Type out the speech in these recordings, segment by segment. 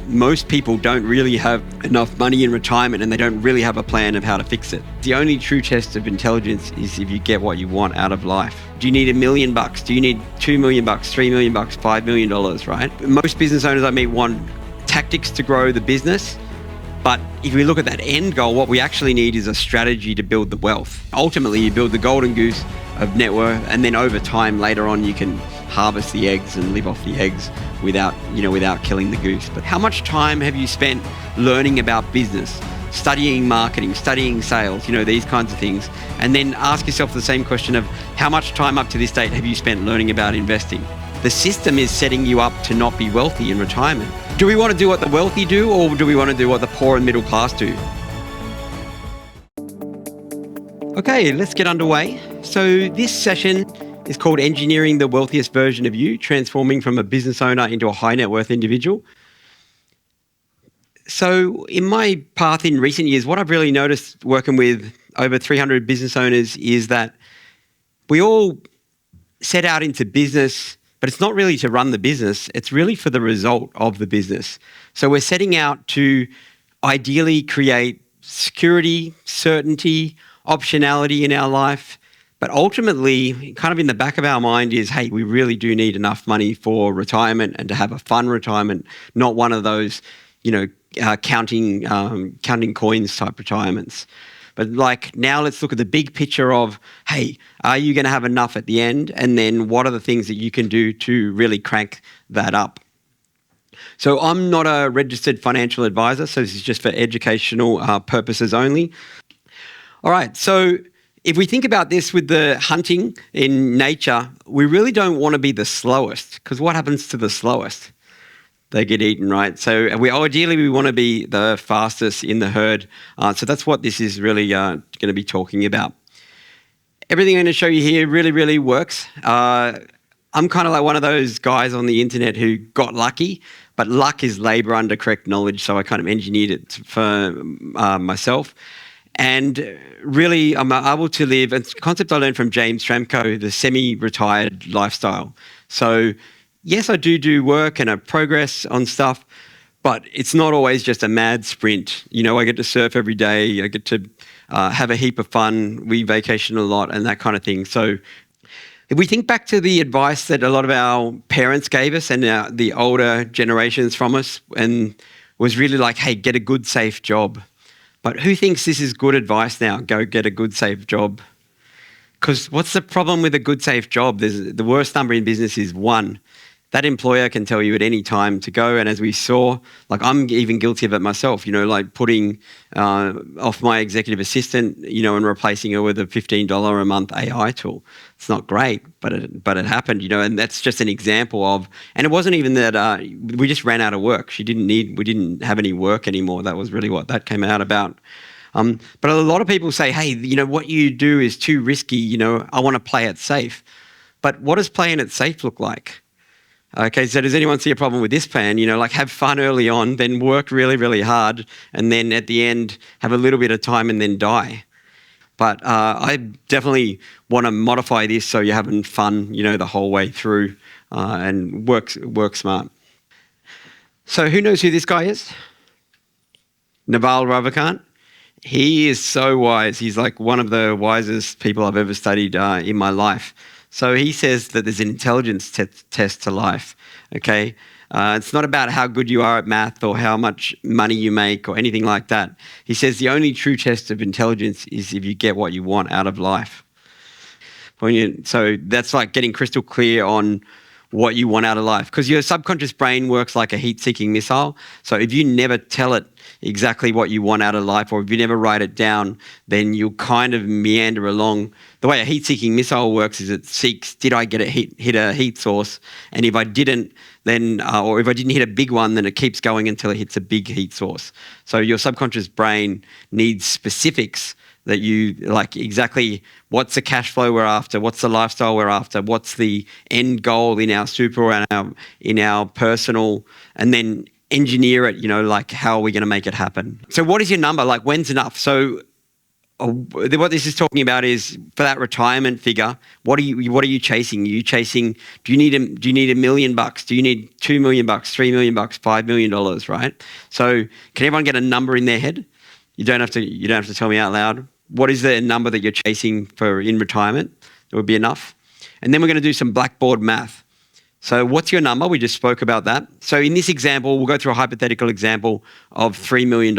most people don't really have enough money in retirement and they don't really have a plan of how to fix it. The only true test of intelligence is if you get what you want out of life. Do you need $1 million? Do you need $2 million, $3 million, $5 million, right? Most business owners I meet want tactics to grow the business. But if we look at that end goal, what we actually need is a strategy to build the wealth. Ultimately, you build the golden goose of net worth, and then over time, later on, you can harvest the eggs and live off the eggs without killing the goose. But how much time have you spent learning about business, studying marketing, studying sales, these kinds of things? And then ask yourself the same question of how much time up to this date have you spent learning about investing? The system is setting you up to not be wealthy in retirement. Do we want to do what the wealthy do, or do we want to do what the poor and middle class do? Okay, let's get underway. So this session is called Engineering the Wealthiest Version of You, Transforming from a Business Owner into a High Net Worth Individual. So in my path in recent years, what I've really noticed working with over 300 business owners is that we all set out into business, but it's not really to run the business, it's really for the result of the business. So we're setting out to ideally create security, certainty, optionality in our life, but ultimately, kind of in the back of our mind is, hey, we really do need enough money for retirement and to have a fun retirement, not one of those, counting coins type retirements. But now let's look at the big picture of, hey, are you going to have enough at the end? And then what are the things that you can do to really crank that up? So I'm not a registered financial advisor, so this is just for educational purposes only. All right, so if we think about this with the hunting in nature, we really don't want to be the slowest, because what happens to the slowest? They get eaten, right? So ideally we want to be the fastest in the herd. So that's what this is really going to be talking about. Everything I'm going to show you here really, really works. I'm kind of like one of those guys on the internet who got lucky, but luck is labor under correct knowledge. So I kind of engineered it for myself. And really, I'm able to live, it's a concept I learned from James Tramko, the semi-retired lifestyle. So yes, I do work and I progress on stuff, but it's not always just a mad sprint. I get to surf every day. I get to have a heap of fun. We vacation a lot and that kind of thing. So if we think back to the advice that a lot of our parents gave us and the older generations from us, and was really like, hey, get a good, safe job. But who thinks this is good advice now? Go get a good, safe job. Because what's the problem with a good, safe job? The worst number in business is 1. That employer can tell you at any time to go. And as we saw, I'm even guilty of it myself, putting off my executive assistant, and replacing her with a $15 a month AI tool. It's not great, but it happened, and that's just an example of, and it wasn't even that we just ran out of work. We didn't have any work anymore. That was really what that came out about. But a lot of people say, hey, what you do is too risky. I want to play it safe. But what does playing it safe look like? Okay, so does anyone see a problem with this plan? Have fun early on, then work really, really hard, and then at the end have a little bit of time and then die. But I definitely want to modify this so you're having fun, the whole way through, and work smart. So who knows who this guy is? Naval Ravikant. He is so wise. He's like one of the wisest people I've ever studied in my life. So he says that there's an intelligence test to life, okay? It's not about how good you are at math or how much money you make or anything like that. He says the only true test of intelligence is if you get what you want out of life. So that's like getting crystal clear on what you want out of life, because your subconscious brain works like a heat-seeking missile. So if you never tell it exactly what you want out of life, or if you never write it down, then you'll kind of meander along. The way a heat-seeking missile works is it seeks, did I get hit a heat source? And if I didn't, then, or if I didn't hit a big one, then it keeps going until it hits a big heat source. So your subconscious brain needs specifics that you like, exactly what's the cash flow we're after, what's the lifestyle we're after, what's the end goal in our super and in our personal, and then engineer it, how are we going to make it happen? So what is your number? When's enough? So what this is talking about is for that retirement figure. What are you chasing? Do you need $1 million? Do you need $2 million, $3 million, $5 million? Right. So can everyone get a number in their head? You don't have to tell me out loud. What is the number that you're chasing for in retirement? That would be enough. And then we're going to do some blackboard math. So what's your number? We just spoke about that. So in this example, we'll go through a hypothetical example of $3 million.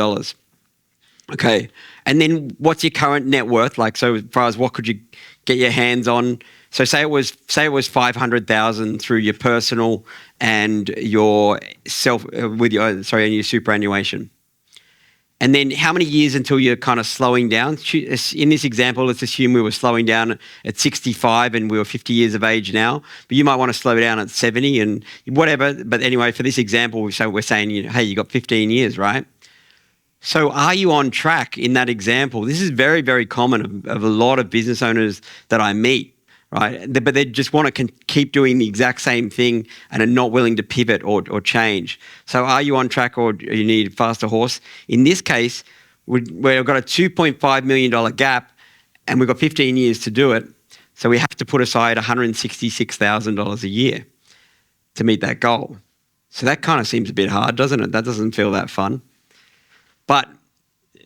Okay. And then what's your current net worth? Like, so as far as what could you get your hands on? So say it was 500,000 through your personal and your and your superannuation. And then how many years until you're kind of slowing down? In this example, let's assume we were slowing down at 65 and we were 50 years of age now, but you might want to slow down at 70 and whatever. But anyway, for this example, so we're saying, hey, you got 15 years, right? So are you on track in that example? This is very, very common of a lot of business owners that I meet, right? But they just want to keep doing the exact same thing and are not willing to pivot or change. So are you on track, or you need a faster horse? In this case, we've got a $2.5 million gap and we've got 15 years to do it. So we have to put aside $166,000 a year to meet that goal. So that kind of seems a bit hard, doesn't it? That doesn't feel that fun. But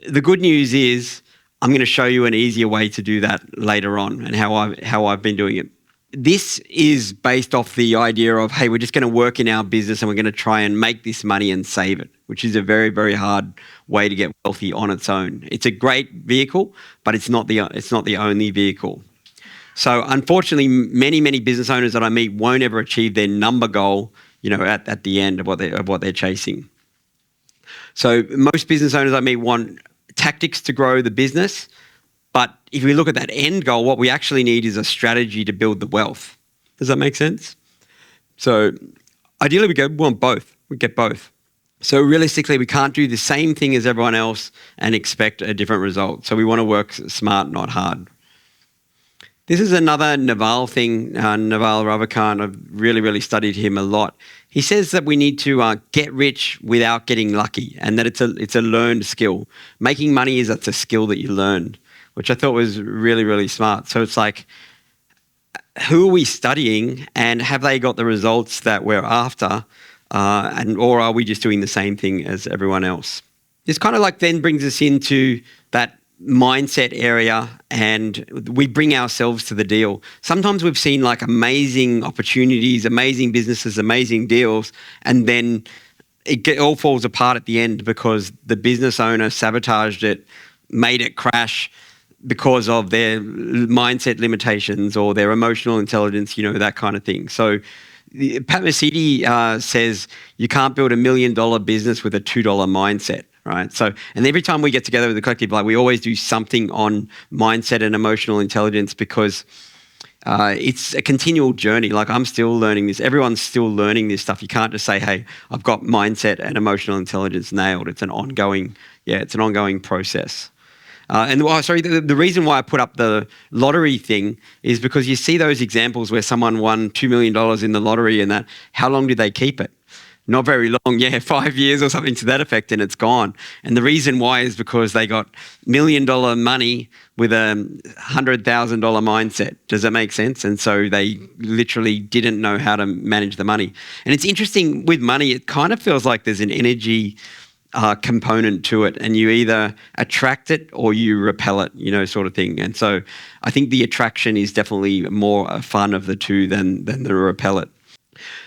the good news is I'm going to show you an easier way to do that later on and how I've been doing it. This is based off the idea of, hey, we're just going to work in our business and we're going to try and make this money and save it, which is a very, very hard way to get wealthy on its own. It's a great vehicle, but it's not the only vehicle. So unfortunately, many business owners that I meet won't ever achieve their number goal, at the end of what they're chasing. So most business owners I meet want tactics to grow the business, but if we look at that end goal, what we actually need is a strategy to build the wealth. Does that make sense? So ideally we want both. We get both. So realistically, we can't do the same thing as everyone else and expect a different result. So we want to work smart, not hard. This is another Naval thing, Naval Ravikant. I've really, really studied him a lot. He says that we need to get rich without getting lucky, and that it's a learned skill. Making money is a skill that you learn, which I thought was really, really smart. So it's like, who are we studying, and have they got the results that we're after, or are we just doing the same thing as everyone else? This kind of like then brings us into that mindset area, and we bring ourselves to the deal. Sometimes we've seen like amazing opportunities, amazing businesses, amazing deals, and then it all falls apart at the end because the business owner sabotaged it, made it crash because of their mindset limitations or their emotional intelligence, that kind of thing. So Pat Mesiti says you can't build $1 million business with a $2 mindset. Right. So, and every time we get together with the collective, like we always do something on mindset and emotional intelligence because it's a continual journey. Like I'm still learning this. Everyone's still learning this stuff. You can't just say, hey, I've got mindset and emotional intelligence nailed. It's an ongoing process. The reason why I put up the lottery thing is because you see those examples where someone won $2 million in the lottery and that, how long did they keep it? Not very long, 5 years or something to that effect, and it's gone. And the reason why is because they got $1 million money with a $100,000 mindset. Does that make sense? And so they literally didn't know how to manage the money. And it's interesting with money, it kind of feels like there's an energy component to it, and you either attract it or you repel it, sort of thing. And so I think the attraction is definitely more fun of the two than the repel it.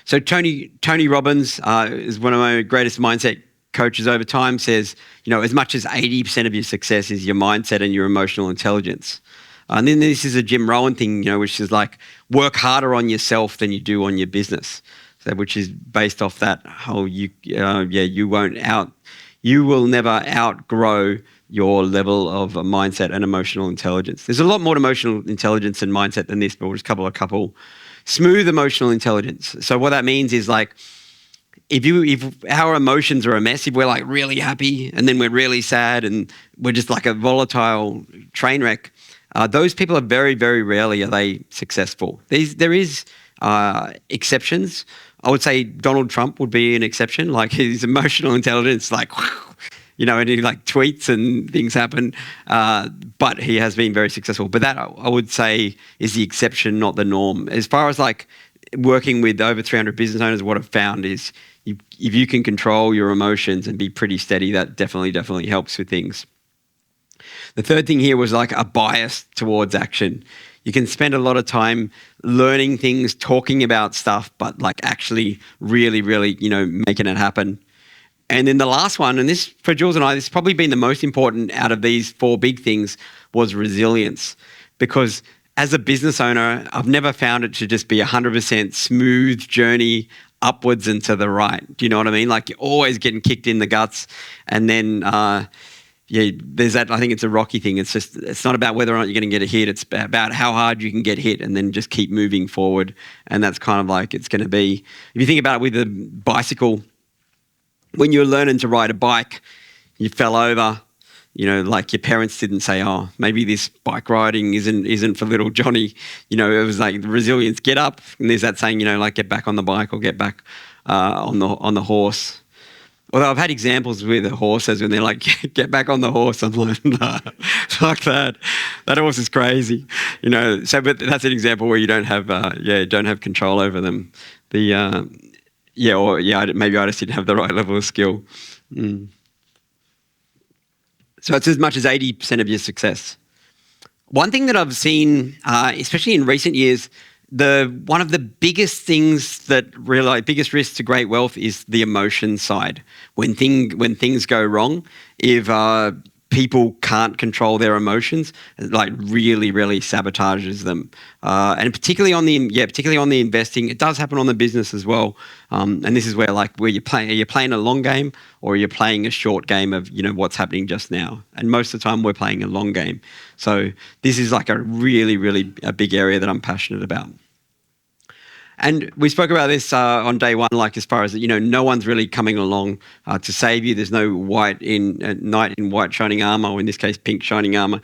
So Tony Robbins is one of my greatest mindset coaches over time, says, as much as 80% of your success is your mindset and your emotional intelligence. And then this is a Jim Rohn thing, which is like work harder on yourself than you do on your business. So, which is based off that whole you will never outgrow your level of mindset and emotional intelligence. There's a lot more to emotional intelligence and mindset than this, but we'll just cover a couple. Smooth emotional intelligence. So what that means is like, if our emotions are a mess, if we're like really happy and then we're really sad and we're just like a volatile train wreck, those people are very, very rarely are they successful. There is exceptions. I would say Donald Trump would be an exception. Like his emotional intelligence, like and he like tweets and things happen. But he has been very successful. But that I would say is the exception, not the norm. As far as like working with over 300 business owners, what I've found is if you can control your emotions and be pretty steady, that definitely helps with things. The third thing here was like a bias towards action. You can spend a lot of time learning things, talking about stuff, but like actually really, making it happen. And then the last one, and this for Jules and I, this has probably been the most important out of these 4 big things, was resilience. Because as a business owner, I've never found it to just be 100% smooth journey upwards and to the right. Do you know what I mean? Like you're always getting kicked in the guts. And then, there's that, I think it's a Rocky thing. It's not about whether or not you're going to get a hit. It's about how hard you can get hit and then just keep moving forward. And that's kind of like it's going to be, if you think about it with a bicycle, when you're learning to ride a bike, you fell over, like your parents didn't say, oh, maybe this bike riding isn't for little Johnny. It was like the resilience, get up. And there's that saying, like get back on the bike or get back on the horse. Although I've had examples with the horses when they're like, get back on the horse. I'm like, nah, fuck that. That horse is crazy. But that's an example where you don't have control over them. Maybe I just didn't have the right level of skill. So it's as much as 80% of your success. One thing that I've seen, especially in recent years, one of the biggest things biggest risks to great wealth is the emotion side. When things go wrong, if people can't control their emotions, it like really sabotages them. And particularly on the investing, it does happen on the business as well. And this is where you're playing a long game or you're playing a short game of what's happening just now. And most of the time we're playing a long game. So this is like a really a big area that I'm passionate about. And we spoke about this on day one, like as far as, no one's really coming along to save you. There's no knight in white shining armor, or in this case, pink shining armor,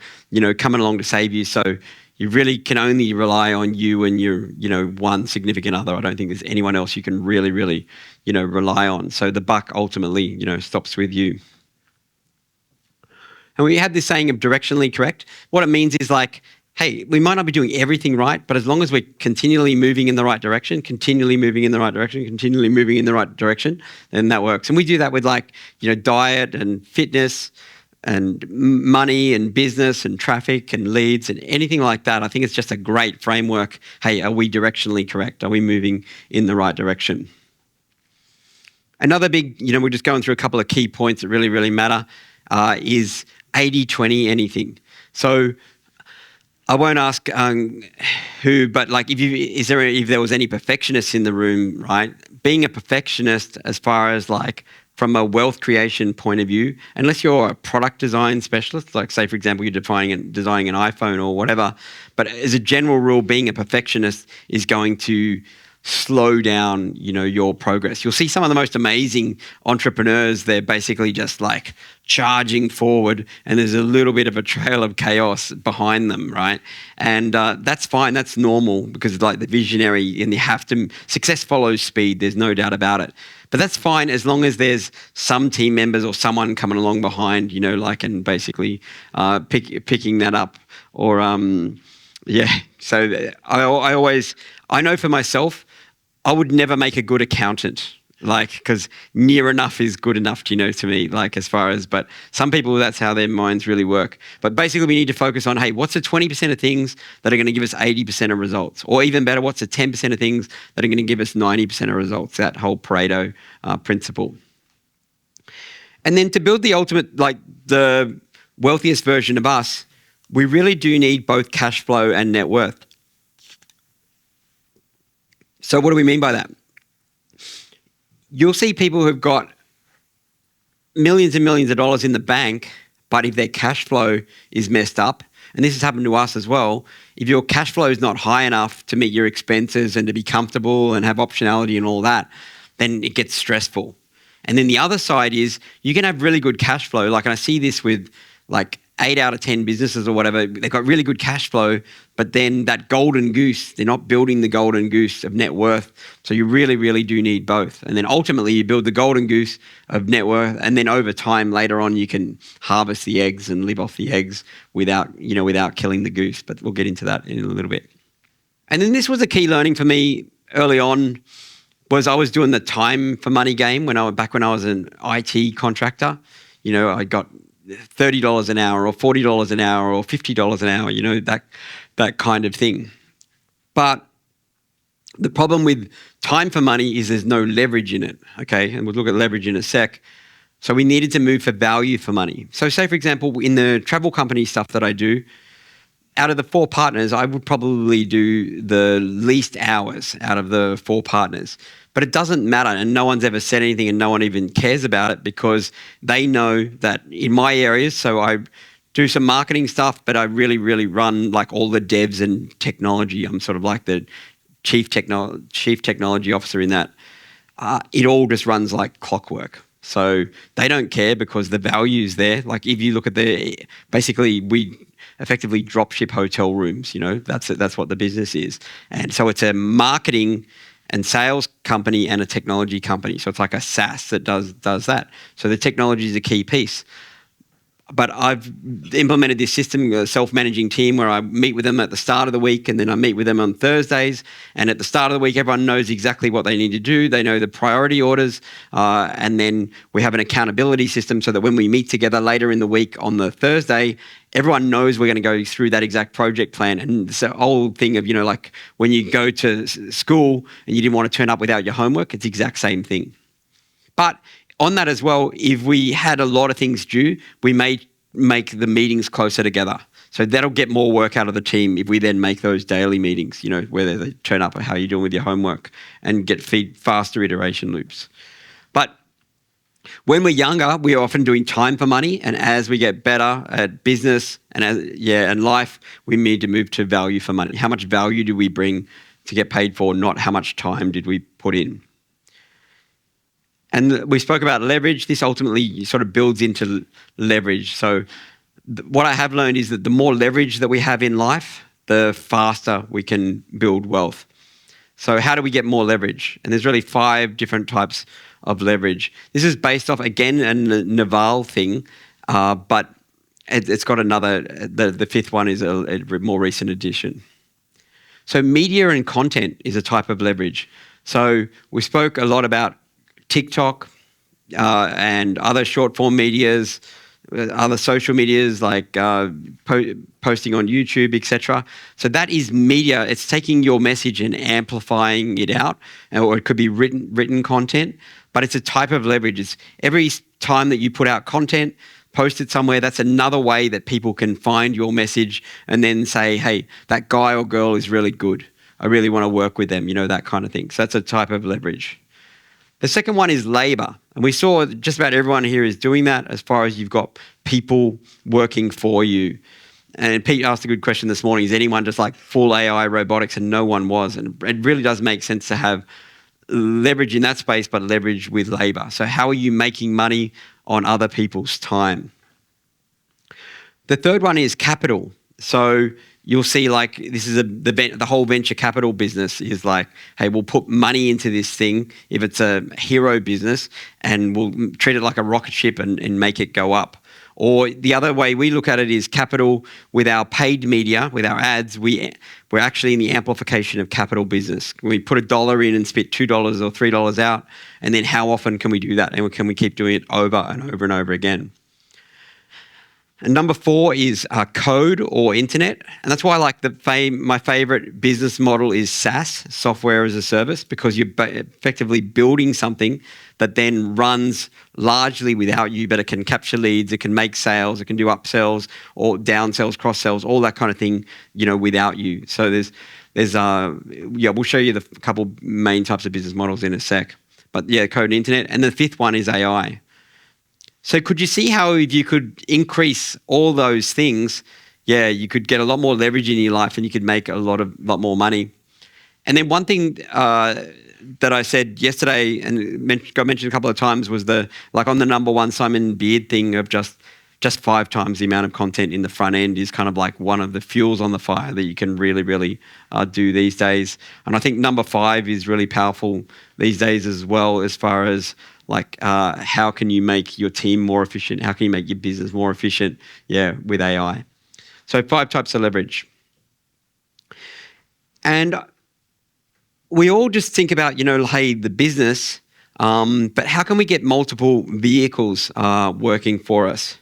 coming along to save you. So you really can only rely on you and your, one significant other. I don't think there's anyone else you can really, rely on. So the buck ultimately, stops with you. And we have this saying of directionally correct. What it means is like, hey, we might not be doing everything right, but as long as we're continually moving in the right direction, then that works. And we do that with diet and fitness and money and business and traffic and leads and anything like that. I think it's just a great framework. Hey, are we directionally correct? Are we moving in the right direction? Another big, we're just going through a couple of key points that really matter, is 80-20 anything. So I won't ask who, but like if there was any perfectionists in the room, right? Being a perfectionist as far as like from a wealth creation point of view, unless you're a product design specialist, like say for example you're designing an iPhone or whatever, but as a general rule, being a perfectionist is going to slow down, your progress. You'll see some of the most amazing entrepreneurs, they're basically just like charging forward and there's a little bit of a trail of chaos behind them, right? And that's fine, that's normal because like the visionary and success follows speed, there's no doubt about it. But that's fine as long as there's some team members or someone coming along behind, and basically picking that up or, So I know for myself, I would never make a good accountant, because near enough is good enough, to me, as far as, but some people, that's how their minds really work. But basically we need to focus on, hey, what's the 20% of things that are going to give us 80% of results? Or even better, what's the 10% of things that are going to give us 90% of results? That whole Pareto principle. And then to build the ultimate, the wealthiest version of us, we really do need both cash flow and net worth. So what do we mean by that? You'll see people who've got millions and millions of dollars in the bank, but if their cash flow is messed up, and this has happened to us as well, if your cash flow is not high enough to meet your expenses and to be comfortable and have optionality and all that, then it gets stressful. And then the other side is you can have really good cash flow. And I see this with 8 out of 10 businesses or whatever, they've got really good cash flow, but then that golden goose, they're not building the golden goose of net worth. So you really, really do need both. And then ultimately you build the golden goose of net worth, and then over time later on you can harvest the eggs and live off the eggs without killing the goose. But we'll get into that in a little bit. And then this was a key learning for me early on, was I was doing the time for money game when I was an IT contractor. I got $30 an hour or $40 an hour or $50 an hour, that kind of thing. But the problem with time for money is there's no leverage in it, okay? And we'll look at leverage in a sec. So we needed to move for value for money. So say, for example, in the travel company stuff that I do, out of the 4 partners, I would probably do the least hours out of the 4 partners. But it doesn't matter, and no one's ever said anything and no one even cares about it, because they know that in my areas, so I do some marketing stuff, but I really, really run like all the devs and technology. I'm sort of like the chief technology officer in that. It all just runs like clockwork. So they don't care because the value's there. Like if you look at basically we effectively drop ship hotel rooms, that's what the business is. And so it's a marketing and sales company and a technology company. So it's like a SaaS that does that. So the technology is a key piece. But I've implemented this system, a self-managing team, where I meet with them at the start of the week and then I meet with them on Thursdays. And at the start of the week, everyone knows exactly what they need to do. They know the priority orders. And then we have an accountability system so that when we meet together later in the week on the Thursday, everyone knows we're going to go through that exact project plan. And it's the old thing of, like when you go to school and you didn't want to turn up without your homework, it's the exact same thing. But on that as well, if we had a lot of things due, we may make the meetings closer together. So that'll get more work out of the team if we then make those daily meetings, where they turn up, how you're doing with your homework, and get faster iteration loops. But when we're younger, we're often doing time for money, and as we get better at business and life, we need to move to value for money. How much value do we bring to get paid for, not how much time did we put in? And we spoke about leverage. This ultimately sort of builds into leverage. So what I have learned is that the more leverage that we have in life, the faster we can build wealth. So how do we get more leverage? And there's really 5 different types of leverage. This is based off, again, a Naval thing, but it's got another, the 5th one is a more recent addition. So media and content is a type of leverage. So we spoke a lot about TikTok and other short form medias, other social medias like posting on YouTube, etc. So that is media. It's taking your message and amplifying it out, or it could be written content, but it's a type of leverage. It's every time that you put out content, post it somewhere, that's another way that people can find your message and then say, hey, that guy or girl is really good. I really want to work with them, that kind of thing. So that's a type of leverage. The second one is labor. And we saw just about everyone here is doing that, as far as you've got people working for you. And Pete asked a good question this morning. Is anyone just like full AI robotics? And no one was. And it really does make sense to have leverage in that space, but leverage with labor. So how are you making money on other people's time? The third one is capital. So you'll see like this is the whole venture capital business is like, hey, we'll put money into this thing if it's a hero business and we'll treat it like a rocket ship and make it go up. Or the other way we look at it is capital with our paid media, with our ads, we're actually in the amplification of capital business. We put $1 in and spit $2 or $3 out, and then how often can we do that? And can we keep doing it over and over and over again? And number 4 is code or internet. And that's why my favorite business model is SaaS, software as a service, because you're effectively building something that then runs largely without you, but it can capture leads, it can make sales, it can do upsells or downsells, cross sells, all that kind of thing, without you. So we'll show you the couple main types of business models in a sec. But yeah, code and internet. And the 5th one is AI. So could you see how if you could increase all those things, you could get a lot more leverage in your life and you could make a lot more money. And then one thing that I said yesterday and got mentioned a couple of times was on the number 1 Simon Beard thing of just just 5 times the amount of content in the front end is kind of like one of the fuels on the fire that you can really, really do these days. And I think number 5 is really powerful these days as well, as far as like how can you make your team more efficient? How can you make your business more efficient? Yeah, with AI. So 5 types of leverage. And we all just think about, hey, the business, but how can we get multiple vehicles working for us?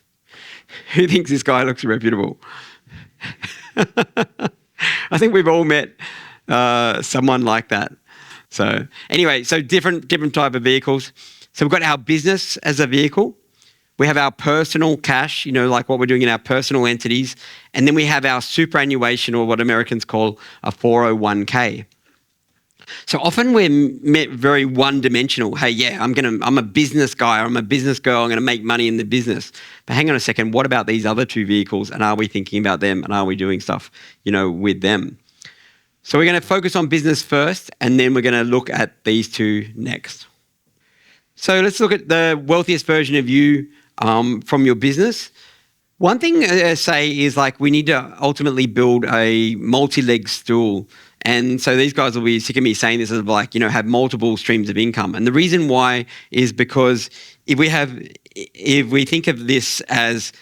Who thinks this guy looks reputable? I think we've all met someone like that. So anyway, so different type of vehicles. So we've got our business as a vehicle. We have our personal cash, like what we're doing in our personal entities. And then we have our superannuation, or what Americans call a 401k. So often we're very one-dimensional. Hey, yeah, I'm a business guy, or I'm a business girl. I'm going to make money in the business. But hang on a second. What about these other 2 vehicles? And are we thinking about them? And are we doing stuff, with them? So we're going to focus on business first, and then we're going to look at these 2 next. So let's look at the wealthiest version of you from your business. One thing I say is like we need to ultimately build a multi-leg stool. And so these guys will be sick of me saying this, as like, have multiple streams of income. And the reason why is because if we think of this as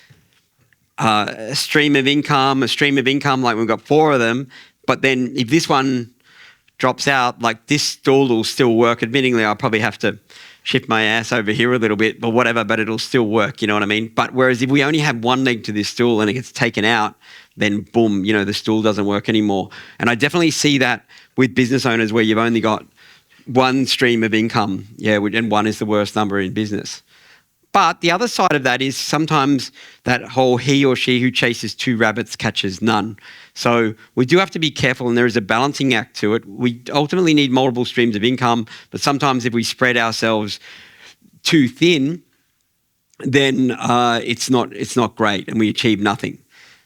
a stream of income, like we've got 4 of them, but then if this one drops out, like this stool will still work. Admittingly, I'll probably have to shift my ass over here a little bit or whatever, but it'll still work, you know what I mean? But whereas if we only have one leg to this stool and it gets taken out, then boom, the stool doesn't work anymore. And I definitely see that with business owners where you've only got one stream of income, and one is the worst number in business. But the other side of that is sometimes that whole he or she who chases 2 rabbits catches none. So we do have to be careful, and there is a balancing act to it. We ultimately need multiple streams of income, but sometimes if we spread ourselves too thin, then it's not great and we achieve nothing.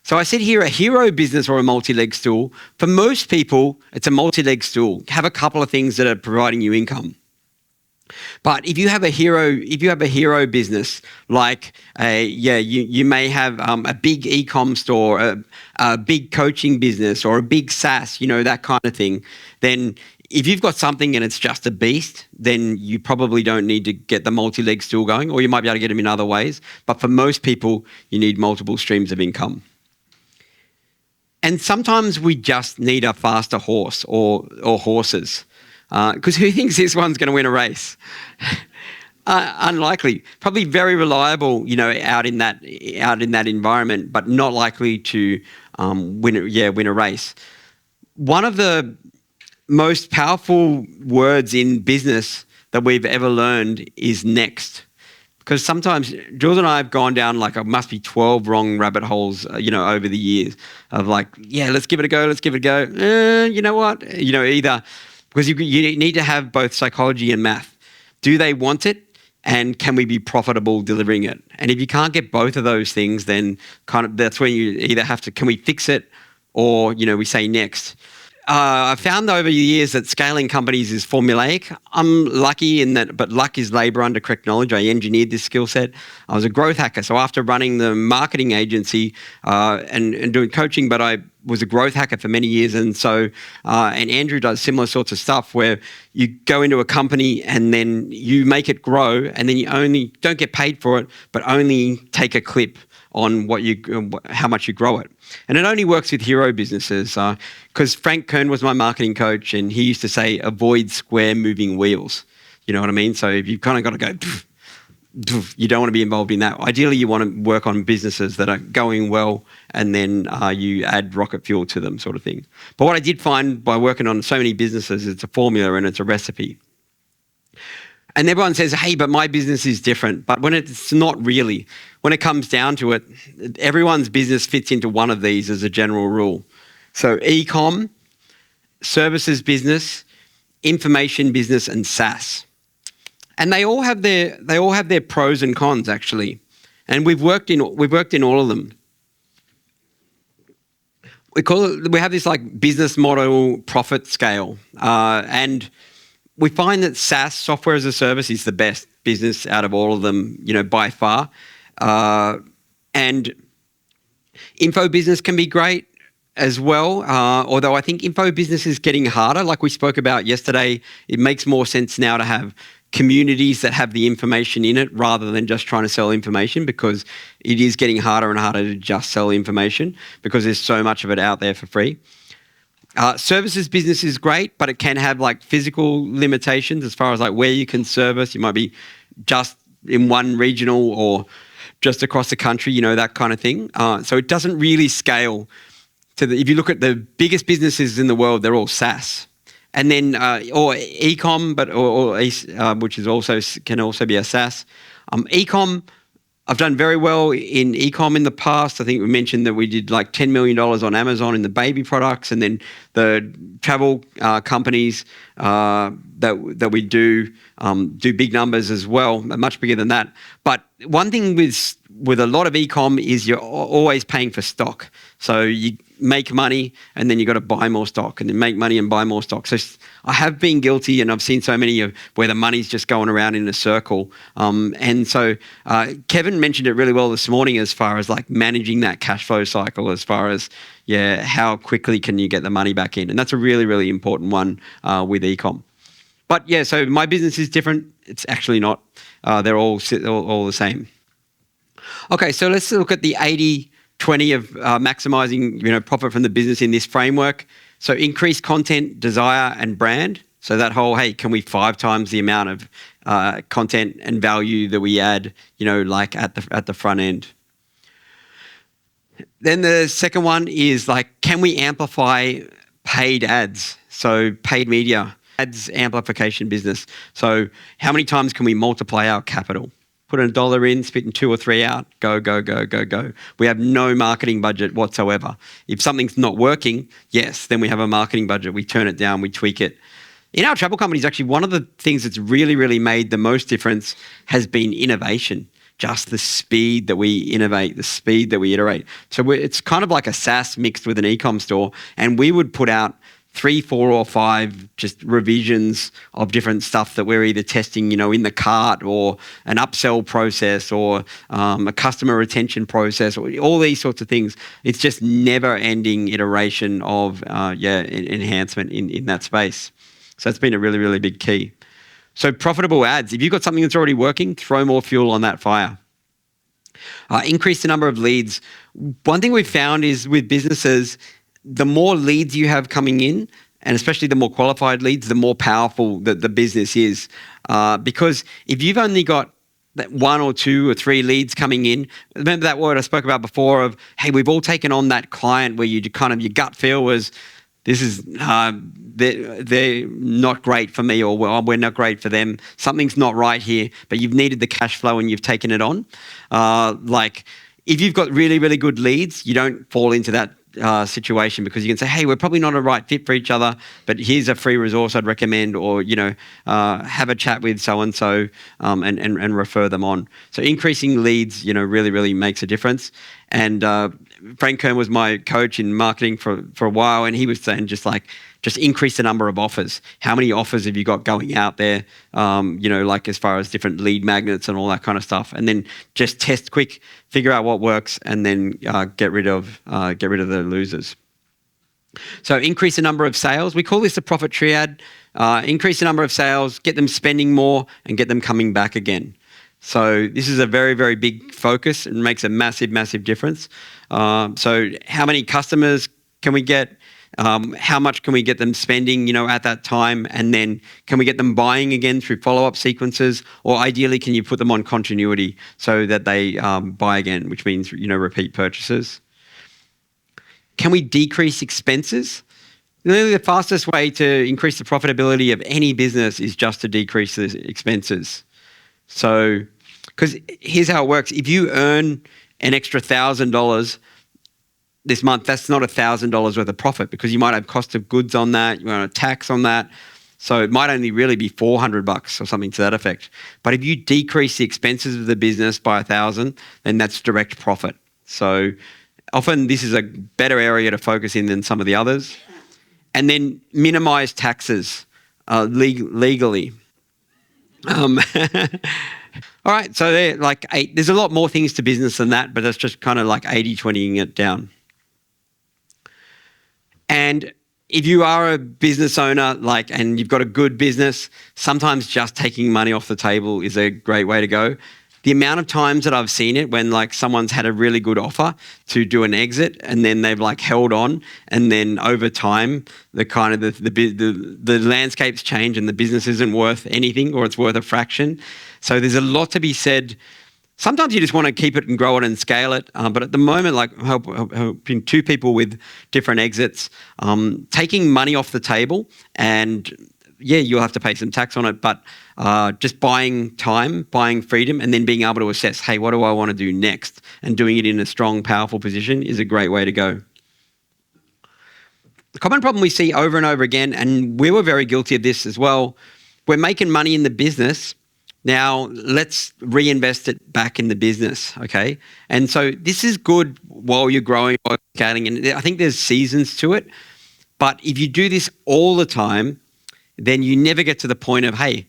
So I said here, a hero business or a multi-leg stool. For most people, it's a multi-leg stool. Have a couple of things that are providing you income. But if you have a hero business, like you may have a big e-com store, a big coaching business, or a big SaaS, that kind of thing, then if you've got something and it's just a beast, then you probably don't need to get the multi-leg stool going, or you might be able to get them in other ways. But for most people, you need multiple streams of income. And sometimes we just need a faster horse or horses. Because who thinks this one's going to win a race? Unlikely. Probably very reliable, out in that environment, but not likely to win a race. One of the most powerful words in business that we've ever learned is next. Because sometimes Jules and I have gone down like it must be 12 wrong rabbit holes, over the years of like, let's give it a go. You know what? Either because you need to have both psychology and math. Do they want it? And can we be profitable delivering it? And if you can't get both of those things, then kind of that's when you either have to, can we fix it? Or, we say next. I found over the years that scaling companies is formulaic. I'm lucky in that, but luck is labor under correct knowledge. I engineered this skill set. I was a growth hacker. So after running the marketing agency and doing coaching, but I was a growth hacker for many years. And so, and Andrew does similar sorts of stuff where you go into a company and then you make it grow, and then you only don't get paid for it, but only take a clip on how much you grow it. And it only works with hero businesses because Frank Kern was my marketing coach, and he used to say, avoid square moving wheels. You know what I mean? So if you've kind of got to go, you don't want to be involved in that. Ideally, you want to work on businesses that are going well, and then you add rocket fuel to them, sort of thing. But what I did find by working on so many businesses, it's a formula and it's a recipe. And everyone says, hey, but my business is different. But when it's not really. When it comes down to it, everyone's business fits into one of these as a general rule. So e-com, services business, information business, and SaaS. And they all have their pros and cons, actually. And we've worked in all of them. We have this like business model profit scale, and we find that SaaS, software as a service, is the best business out of all of them, by far. And info business can be great as well, although I think info business is getting harder. Like we spoke about yesterday, it makes more sense now to have communities that have the information in it rather than just trying to sell information, because it is getting harder and harder to just sell information because there's so much of it out there for free. Services business is great, but it can have like physical limitations as far as like where you can service. You might be just in one regional or just across the country, that kind of thing. So it doesn't really scale to if you look at the biggest businesses in the world, they're all SaaS. And then, or e-com, which is also can also be a SaaS. E-com, I've done very well in e-com in the past. I think we mentioned that we did like $10 million on Amazon in the baby products, and then the travel companies that we do big numbers as well, much bigger than that. But one thing with a lot of e-com is you're always paying for stock. So you make money and then you got to buy more stock, and then make money and buy more stock. So I have been guilty, and I've seen so many of where the money's just going around in a circle. And so Kevin mentioned it really well this morning as far as like managing that cash flow cycle, as far as how quickly can you get the money back in, and that's a really, really important one with ecom. But so my business is different. It's actually not. They're all the same. Okay, so let's look at the 80-20 of maximizing profit from the business in this framework. So increase content, desire, and brand. So that whole, hey, can we 5 times the amount of content and value that we add, like at the front end. Then the second one is like, can we amplify paid ads? So paid media, ads amplification business. So how many times can we multiply our capital? Put $1 in, spitting 2 or 3 out, go, go, go, go, go. We have no marketing budget whatsoever. If something's not working, yes, then we have a marketing budget. We turn it down, we tweak it. In our travel companies, actually, one of the things that's really, really made the most difference has been innovation. Just the speed that we innovate, the speed that we iterate. So it's kind of like a SaaS mixed with an e-com store, and we would put out 3, 4, or 5 just revisions of different stuff that we're either testing, in the cart, or an upsell process, or a customer retention process, or all these sorts of things. It's just never-ending iteration of enhancement in that space. So that's been a really, really big key. So profitable ads. If you've got something that's already working, throw more fuel on that fire. Increase the number of leads. One thing we've found is with businesses, the more leads you have coming in, and especially the more qualified leads, the more powerful that the business is. Because if you've only got that 1 or 2 or 3 leads coming in, remember that word I spoke about before of, hey, we've all taken on that client where you kind of, your gut feel was, this is, they're not great for me, or we're not great for them. Something's not right here, but you've needed the cash flow and you've taken it on. Like if you've got really, really good leads, you don't fall into that situation, because you can say, hey, we're probably not a right fit for each other, but here's a free resource I'd recommend, or have a chat with so-and-so and refer them on. So increasing leads, really, really makes a difference. And Frank Kern was my coach in marketing for a while, and he was saying just increase the number of offers. How many offers have you got going out there? Like as far as different lead magnets and all that kind of stuff, and then just test quick, figure out what works, and then get rid of the losers. So increase the number of sales. We call this the profit triad. Increase the number of sales, get them spending more, and get them coming back again. So this is a very, very big focus and makes a massive, massive difference. So how many customers can we get? How much can we get them spending, at that time? And then can we get them buying again through follow-up sequences? Or ideally, can you put them on continuity so that they buy again, which means, repeat purchases? Can we decrease expenses? Really, the fastest way to increase the profitability of any business is just to decrease the expenses. So, because here's how it works. If you earn an extra $1,000 this month, that's not $1,000 worth of profit, because you might have cost of goods on that, you might have tax on that. So it might only really be $400 or something to that effect. But if you decrease the expenses of the business by $1,000, then that's direct profit. So often this is a better area to focus in than some of the others. And then minimize taxes legally. All right, so they're like eight. There's a lot more things to business than that, but that's just kind of like 80-20ing it down. And if you are a business owner, and you've got a good business, sometimes just taking money off the table is a great way to go. The amount of times that I've seen it when someone's had a really good offer to do an exit and then they've held on, and then over time the landscapes change and the business isn't worth anything, or it's worth a fraction. So there's a lot to be said. Sometimes you just want to keep it and grow it and scale it. But at the moment, helping two people with different exits, taking money off the table, and you'll have to pay some tax on it, but just buying time, buying freedom, and then being able to assess, hey, what do I want to do next? And doing it in a strong, powerful position is a great way to go. The common problem we see over and over again, and we were very guilty of this as well, we're making money in the business. Now, let's reinvest it back in the business, okay? And so this is good while you're growing or scaling, and I think there's seasons to it. But if you do this all the time, then you never get to the point of, hey,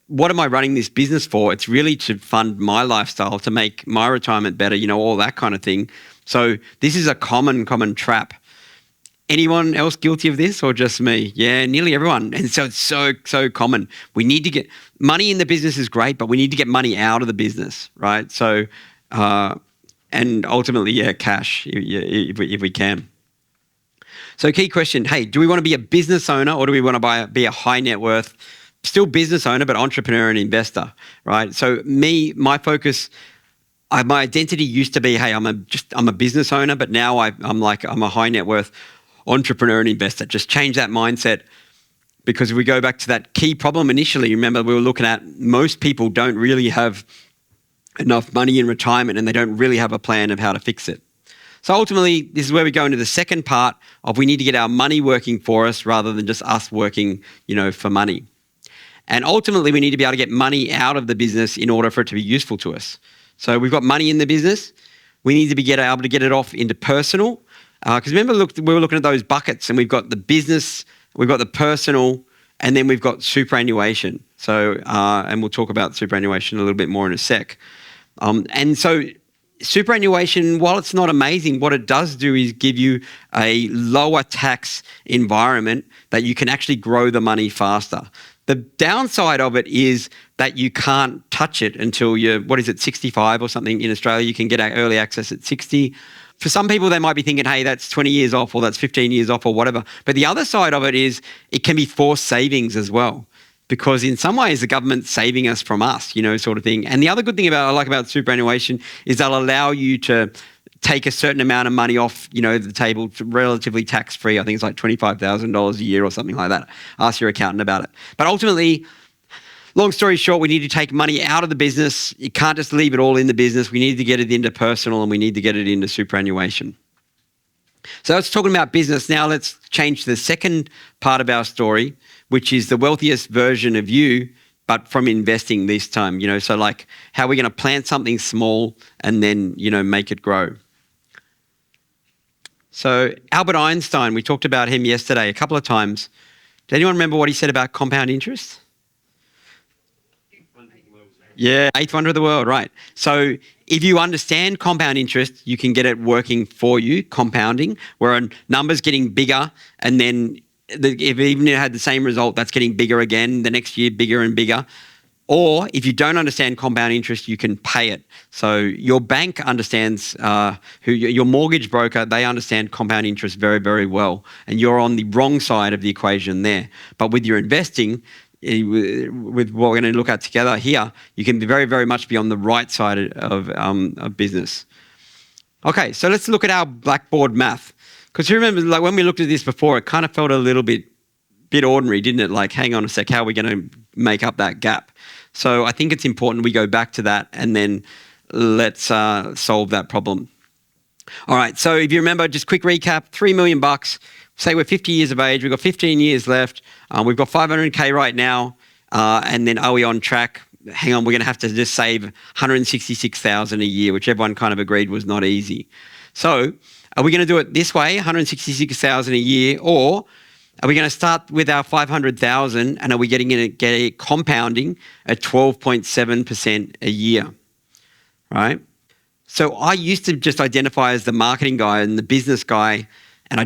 what am I running this business for? It's really to fund my lifestyle, to make my retirement better, all that kind of thing. So this is a common trap. Anyone else guilty of this, or just me? Yeah, nearly everyone. And so it's so common. We need to get money in the business is great, but we need to get money out of the business, right? So, and ultimately, cash if we can. So key question, hey, do we want to be a business owner, or do we want to be a high net worth, still business owner, but entrepreneur and investor, right? So my focus, my identity used to be, hey, I'm a business owner, but now I'm a high net worth entrepreneur and investor. Just change that mindset, because if we go back to that key problem initially, remember we were looking at most people don't really have enough money in retirement, and they don't really have a plan of how to fix it. So ultimately, this is where we go into the second part of we need to get our money working for us rather than just us working, for money. And ultimately, we need to be able to get money out of the business in order for it to be useful to us. So we've got money in the business. We need to be able to get it off into personal. Because remember, we were looking at those buckets, and we've got the business, we've got the personal, and then we've got superannuation. So, and we'll talk about superannuation a little bit more in a sec. And so superannuation, while it's not amazing, what it does do is give you a lower tax environment that you can actually grow the money faster. The downside of it is that you can't touch it until you're, 65 or something in Australia. You can get early access at 60. For some people, they might be thinking, hey, that's 20 years off, or that's 15 years off, or whatever. But the other side of it is it can be forced savings as well, because in some ways the government's saving us from us, sort of thing. And the other good thing I like about superannuation is they'll allow you to take a certain amount of money off, the table, relatively tax-free. I think it's like $25,000 a year or something like that. Ask your accountant about it. But ultimately, long story short, we need to take money out of the business. You can't just leave it all in the business. We need to get it into personal, and we need to get it into superannuation. So that's talking about business. Now let's change to the second part of our story, which is the wealthiest version of you, but from investing this time, so how we're going to plant something small and then, make it grow. So Albert Einstein, we talked about him yesterday a couple of times. Does anyone remember what he said about compound interest? Yeah, eighth wonder of the world, right. So if you understand compound interest, you can get it working for you, compounding, where a number's getting bigger, and then if even it had the same result, that's getting bigger again, the next year bigger and bigger. Or if you don't understand compound interest, you can pay it. So your bank understands, your mortgage broker, they understand compound interest very, very well. And you're on the wrong side of the equation there. But with your investing, with what we're going to look at together here, you can very, very much be on the right side of business. Okay, so let's look at our blackboard math. Because you remember, when we looked at this before, it kind of felt a little bit ordinary, didn't it? Hang on a sec, how are we going to make up that gap? So I think it's important we go back to that, and then let's solve that problem. All right, so if you remember, just quick recap, $3 million. Say we're 50 years of age, we've got 15 years left, we've got 500K right now, and then are we on track? Hang on, we're going to have to just save 166,000 a year, which everyone kind of agreed was not easy. So are we going to do it this way, 166,000 a year, or Are we going to start with our 500,000 and are we get it compounding at 12.7% a year, right? So I used to just identify as the marketing guy and the business guy, and I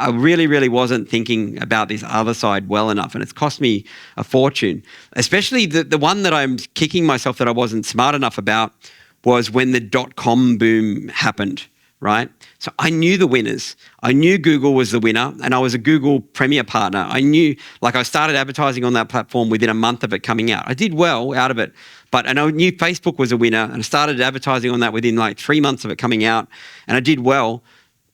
really wasn't thinking about this other side well enough, and it's cost me a fortune. Especially the one that I'm kicking myself that I wasn't smart enough about was when the .com boom happened, right? So I knew the winners. I knew Google was the winner, and I was a Google Premier partner. I knew, like, I started advertising on that platform within a month of it coming out. I did well out of it, and I knew Facebook was a winner, and I started advertising on that within like 3 months of it coming out, and I did well.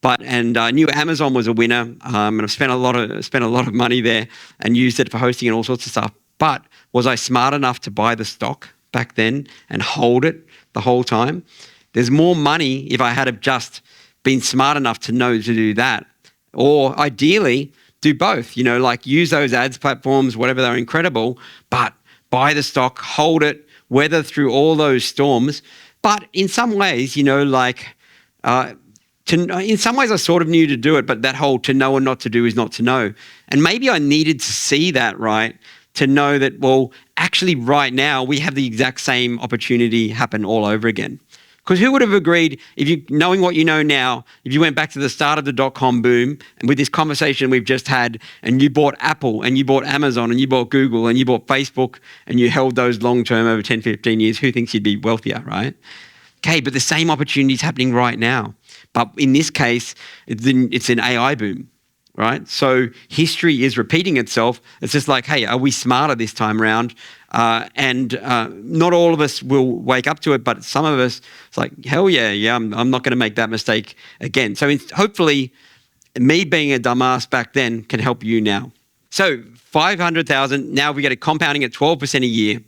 And I knew Amazon was a winner, and I've spent a lot of money there and used it for hosting and all sorts of stuff. But was I smart enough to buy the stock back then and hold it the whole time? There's more money if I had have just been smart enough to know to do that, or ideally do both. Like use those ads platforms, whatever, they're incredible, but buy the stock, hold it, weather through all those storms. But in some ways, in some ways I sort of knew to do it, but that whole to know and not to do is not to know. And maybe I needed to see that, right? To know that, well, actually right now we have the exact same opportunity happen all over again. Because who would have agreed, knowing what you know now, if you went back to the start of the .com boom and with this conversation we've just had, and you bought Apple and you bought Amazon and you bought Google and you bought Facebook and you held those long-term over 10, 15 years, who thinks you'd be wealthier, right? Okay, but the same opportunity is happening right now. But in this case, it's an AI boom, right? So history is repeating itself. It's just like, hey, are we smarter this time around? And not all of us will wake up to it, but some of us, it's like, hell yeah, I'm not going to make that mistake again. So hopefully me being a dumbass back then can help you now. So 500,000, now we get it compounding at 12% a year.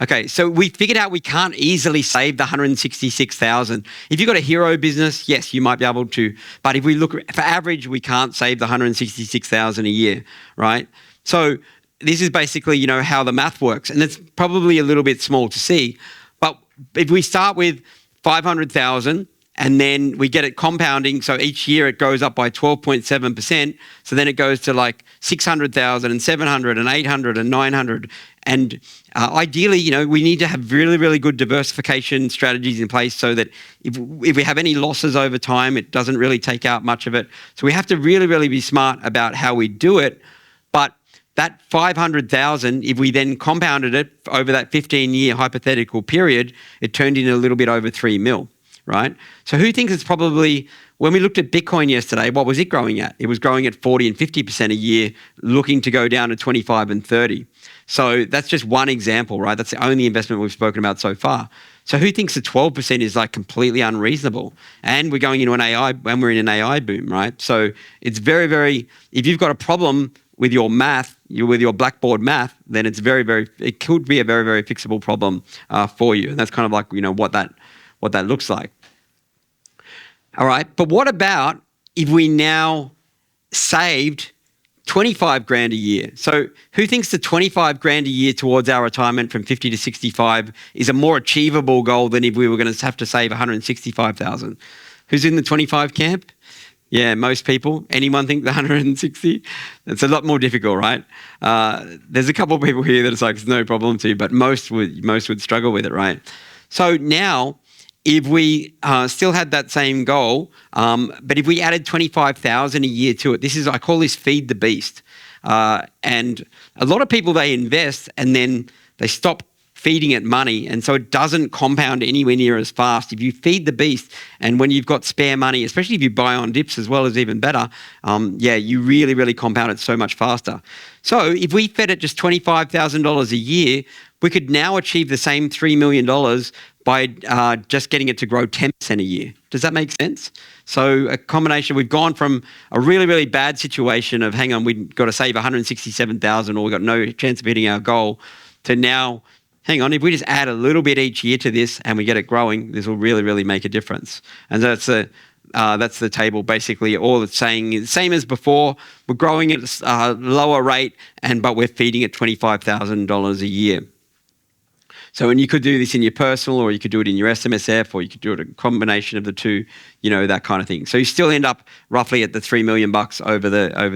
Okay, so we figured out we can't easily save the 166,000. If you've got a hero business, yes, you might be able to. But if we look for average, we can't save the 166,000 a year, right? So this is basically, how the math works. And it's probably a little bit small to see. But if we start with 500,000 and then we get it compounding, so each year it goes up by 12.7%. So then it goes to like 600,000 and 700 and 800 and 900. And ideally, we need to have really, really good diversification strategies in place so that if we have any losses over time, it doesn't really take out much of it. So we have to really, really be smart about how we do it. But that 500,000, if we then compounded it over that 15-year hypothetical period, it turned in a little bit over 3 mil, right? So who thinks it's probably, when we looked at Bitcoin yesterday, what was it growing at? It was growing at 40 and 50% a year, looking to go down to 25 and 30. So that's just one example, right? That's the only investment we've spoken about so far. So who thinks the 12% is like completely unreasonable? And we're going into we're in an AI boom, right? So it's very, very, if you've got a problem with your math, with your blackboard math, then it's it could be a very, very fixable problem for you. And that's kind of like, what that looks like. All right, but what about if we now saved 25 grand a year? So who thinks the 25 grand a year towards our retirement from 50 to 65 is a more achievable goal than if we were going to have to save 165,000? Who's in the 25 camp? Yeah, most people. Anyone think the 160? It's a lot more difficult, right? There's a couple of people here that it's like, it's no problem to, but most would struggle with it, right? So now, if we still had that same goal, but if we added 25,000 a year to it, I call this feed the beast. And a lot of people, they invest and then they stop feeding it money, and so it doesn't compound anywhere near as fast. If you feed the beast, and when you've got spare money, especially if you buy on dips as well, as even better, you really, really compound it so much faster. So if we fed it just $25,000 a year, we could now achieve the same $3 million by just getting it to grow 10% a year. Does that make sense? So a combination, we've gone from a really, really bad situation of, hang on, we've got to save 167,000 or we've got no chance of hitting our goal, to now, hang on, if we just add a little bit each year to this and we get it growing, this will really, really make a difference. And that's the table. Basically, all it's saying is the same as before. We're growing at a lower rate, but we're feeding it $25,000 a year. So, and you could do this in your personal, or you could do it in your SMSF, or you could do it a combination of the two, that kind of thing. So you still end up roughly at the $3 million over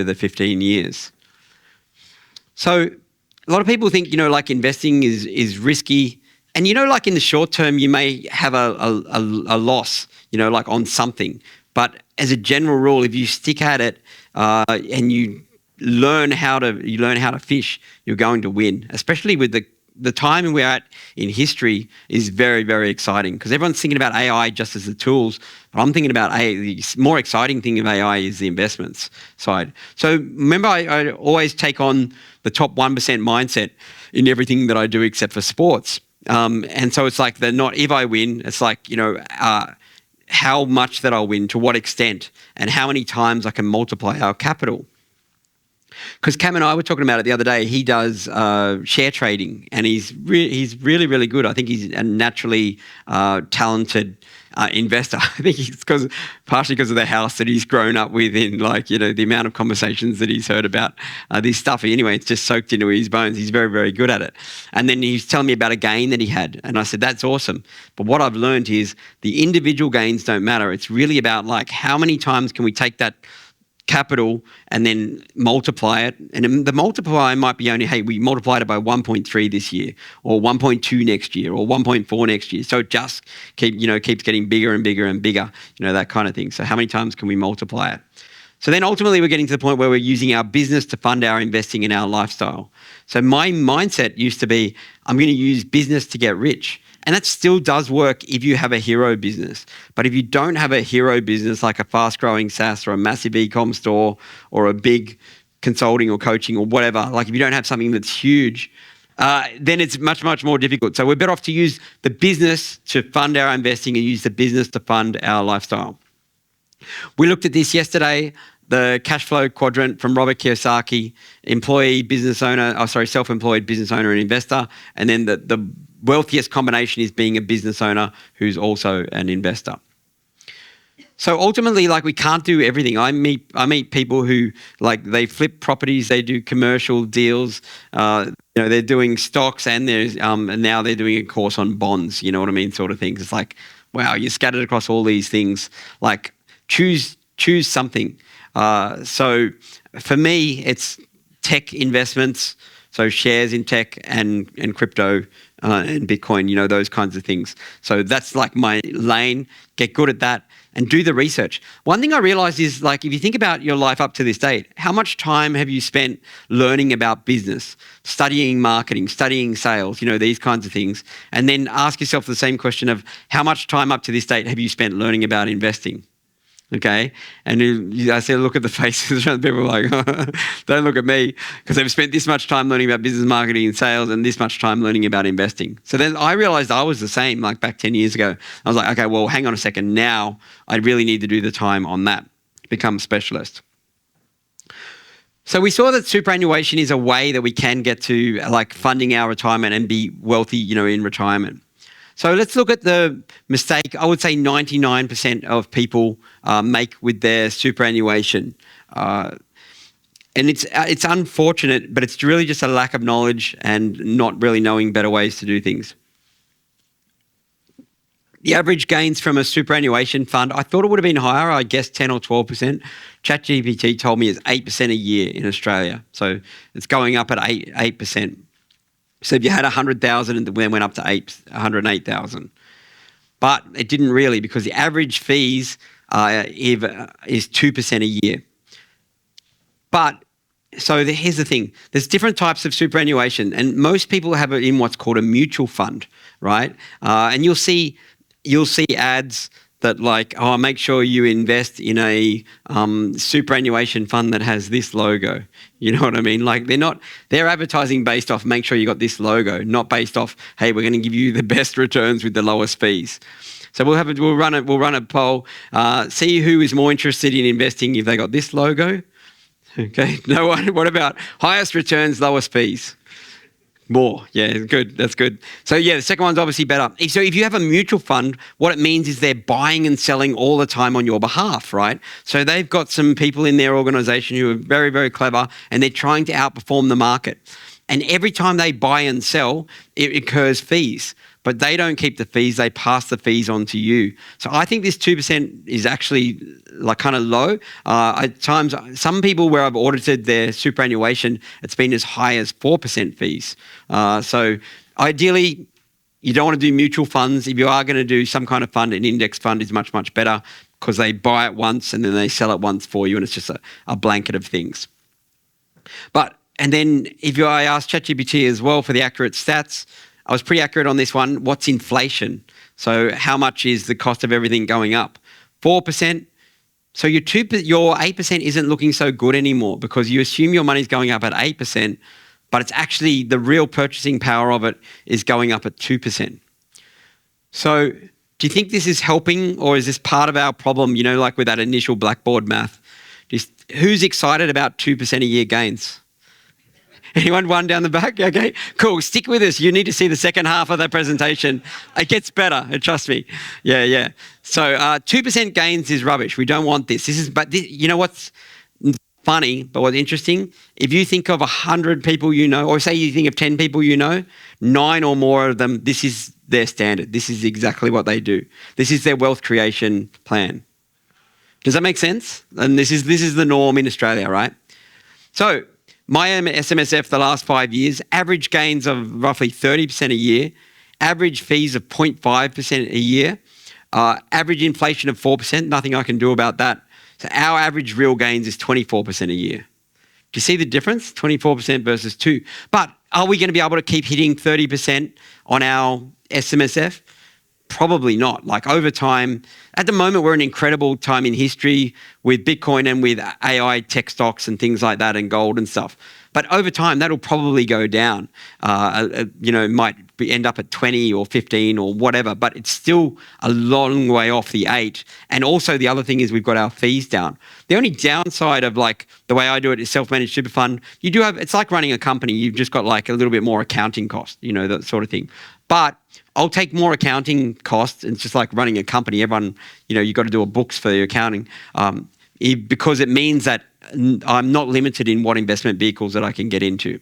the 15 years. So a lot of people think, like investing is risky. And, like in the short term, you may have a loss, like on something. But as a general rule, if you stick at it and you learn how to fish, you're going to win. Especially with the time we're at in history is very, very exciting, because everyone's thinking about AI just as the tools. But I'm thinking about the more exciting thing of AI is the investments side. So remember, I always take on the top 1% mindset in everything that I do except for sports. And so it's like not if I win, it's like, how much that I'll win, to what extent, and how many times I can multiply our capital. Because Cam and I were talking about it the other day. He does share trading, and he's really, really good. I think he's a naturally talented investor. I think it's partially because of the house that he's grown up with, in the amount of conversations that he's heard about this stuff. Anyway, it's just soaked into his bones. He's very, very good at it. And then he's telling me about a gain that he had, and I said, that's awesome. But what I've learned is the individual gains don't matter. It's really about how many times can we take that capital and then multiply it. And the multiplier might be only, hey, we multiplied it by 1.3 this year, or 1.2 next year, or 1.4 next year. So it just keeps getting bigger and bigger and bigger, that kind of thing. So how many times can we multiply it? So then ultimately we're getting to the point where we're using our business to fund our investing in our lifestyle. So my mindset used to be, I'm going to use business to get rich. And that still does work if you have a hero business. But if you don't have a hero business, like a fast-growing SaaS or a massive e-com store or a big consulting or coaching or whatever, like if you don't have something that's huge, then it's much, much more difficult. So we're better off to use the business to fund our investing and use the business to fund our lifestyle. We looked at this yesterday, the cash flow quadrant from Robert Kiyosaki, self-employed business owner and investor. And then the wealthiest combination is being a business owner who's also an investor. So ultimately, we can't do everything. I meet people who they flip properties, they do commercial deals, they're doing stocks, and and now they're doing a course on bonds. You know what I mean, sort of things. It's like, wow, you're scattered across all these things. Choose something. So for me, it's tech investments. So shares in tech and crypto and Bitcoin, those kinds of things. So that's my lane. Get good at that and do the research. One thing I realized is if you think about your life up to this date, how much time have you spent learning about business, studying marketing, studying sales, these kinds of things. And then ask yourself the same question of how much time up to this date have you spent learning about investing? Okay, and I said, look at the faces around people don't look at me, because they've spent this much time learning about business, marketing and sales and this much time learning about investing. So then I realized I was the same back 10 years ago. I was like, okay, well, hang on a second. Now I really need to do the time on that, become a specialist. So we saw that superannuation is a way that we can get to funding our retirement and be wealthy, in retirement. So let's look at the mistake I would say 99% of people make with their superannuation. And it's unfortunate, but it's really just a lack of knowledge and not really knowing better ways to do things. The average gains from a superannuation fund, I thought it would have been higher, I guess 10 or 12%. ChatGPT told me it's 8% a year in Australia. So it's going up at 8%. So if you had 100,000 and then went up to 108,000. But it didn't really, because the average fees is 2% a year. But so here's the thing. There's different types of superannuation, and most people have it in what's called a mutual fund, right? And you'll see ads that make sure you invest in a superannuation fund that has this logo. You know what I mean? They're advertising based off, make sure you got this logo, not based off, hey, we're going to give you the best returns with the lowest fees. So we'll run a poll, see who is more interested in investing if they got this logo. Okay, no one. What about highest returns, lowest fees? More. Yeah, good. That's good. So yeah, the second one's obviously better. So if you have a mutual fund, what it means is they're buying and selling all the time on your behalf, right? So they've got some people in their organization who are very, very clever, and they're trying to outperform the market. And every time they buy and sell, it incurs fees. But they don't keep the fees, they pass the fees on to you. So I think this 2% is actually like kind of low. At times, some people where I've audited their superannuation, it's been as high as 4% fees. So ideally, you don't want to do mutual funds. If you are going to do some kind of fund, an index fund is much, much better because they buy it once and then they sell it once for you, and it's just a blanket of things. And then I asked ChatGPT as well for the accurate stats. I was pretty accurate on this one. What's inflation? So how much is the cost of everything going up? 4%. So your 8% isn't looking so good anymore because you assume your money's going up at 8%, but it's actually the real purchasing power of it is going up at 2%. So do you think this is helping, or is this part of our problem, like with that initial blackboard math? Who's excited about 2% a year gains? Anyone? One down the back? Okay, cool. Stick with us. You need to see the second half of that presentation. It gets better, trust me. Yeah. So 2% gains is rubbish. We don't want this. You know what's funny, but what's interesting? If you think of 100 people you know, or say you think of 10 people you know, 9 or more of them, this is their standard. This is exactly what they do. This is their wealth creation plan. Does that make sense? And this is the norm in Australia, right? So my SMSF the last 5 years, average gains of roughly 30% a year, average fees of 0.5% a year, average inflation of 4%, nothing I can do about that. So our average real gains is 24% a year. Do you see the difference? 24% versus 2. But are we going to be able to keep hitting 30% on our SMSF? Probably not. Like over time, at the moment, we're in an incredible time in history with Bitcoin and with AI tech stocks and things like that and gold and stuff. But over time, that'll probably go down. Might end up at 20 or 15 or whatever, but it's still a long way off the 8. And also the other thing is we've got our fees down. The only downside of like the way I do it is self-managed super fund. It's like running a company. You've just got like a little bit more accounting cost, that sort of thing. But I'll take more accounting costs. It's just like running a company. Everyone, you've got to do a books for your accounting because it means that I'm not limited in what investment vehicles that I can get into.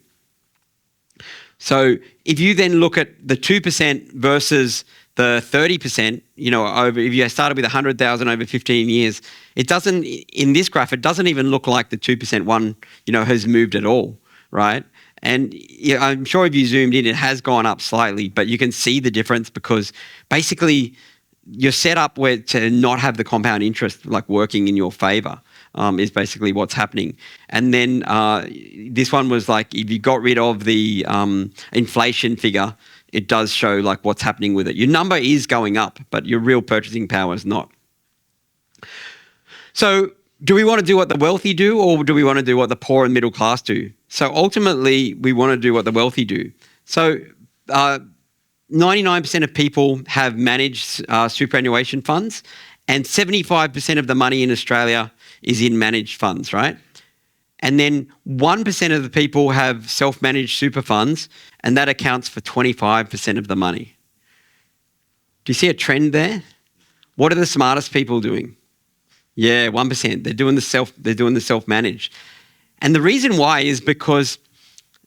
So if you then look at the 2% versus the 30%, if you started with 100,000 over 15 years, in this graph, it doesn't even look like the 2% one, has moved at all, right? And I'm sure if you zoomed in, it has gone up slightly, but you can see the difference because basically you're set up to not have the compound interest like working in your favor is basically what's happening. And then this one was like if you got rid of the inflation figure, it does show like what's happening with it. Your number is going up, but your real purchasing power is not. So do we want to do what the wealthy do, or do we want to do what the poor and middle class do? So ultimately, we want to do what the wealthy do. So 99% of people have managed superannuation funds, and 75% of the money in Australia is in managed funds, right? And then 1% of the people have self-managed super funds, and that accounts for 25% of the money. Do you see a trend there? What are the smartest people doing? Yeah, 1%. They're doing the self-managed. And the reason why is because,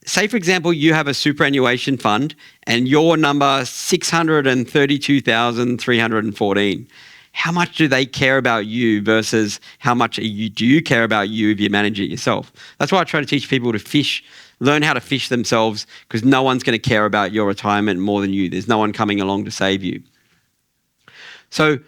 say for example, you have a superannuation fund and your number 632,314. How much do they care about you versus how much do you care about you if you manage it yourself? That's why I try to teach people to fish, learn how to fish themselves, because no one's going to care about your retirement more than you. There's no one coming along to save you. So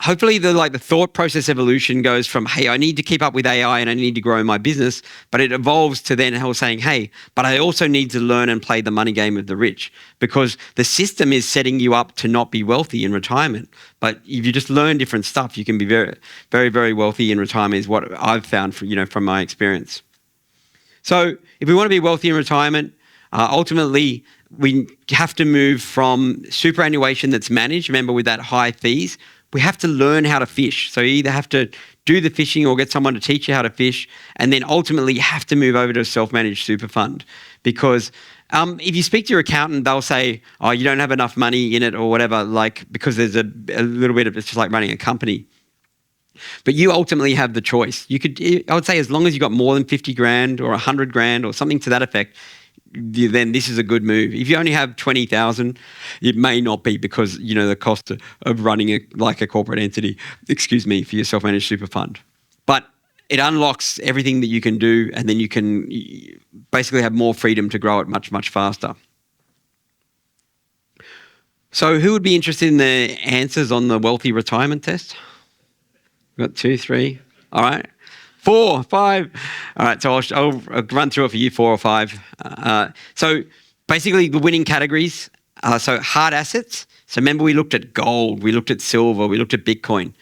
hopefully the thought process evolution goes from, hey, I need to keep up with AI and I need to grow my business, but it evolves to then saying, hey, but I also need to learn and play the money game of the rich, because the system is setting you up to not be wealthy in retirement. But if you just learn different stuff, you can be very, very, very wealthy in retirement is what I've found from my experience. So if we want to be wealthy in retirement, ultimately we have to move from superannuation that's managed, remember with that high fees, we have to learn how to fish. So you either have to do the fishing or get someone to teach you how to fish, and then ultimately you have to move over to a self-managed super fund. Because if you speak to your accountant, they'll say, oh, you don't have enough money in it or whatever, because there's a little bit of, it's just like running a company. But you ultimately have the choice. I would say as long as you got more than 50 grand or 100 grand or something to that effect, then this is a good move. If you only have 20,000, it may not be because, the cost of running like a corporate entity, for your self-managed super fund. But it unlocks everything that you can do, and then you can basically have more freedom to grow it much, much faster. So who would be interested in the answers on the wealthy retirement test? We've got 2, 3. All right. 4, 5. All right, so I'll run through it for you, 4 or 5. So basically the winning categories, so hard assets. So remember we looked at gold, we looked at silver, we looked at Bitcoin.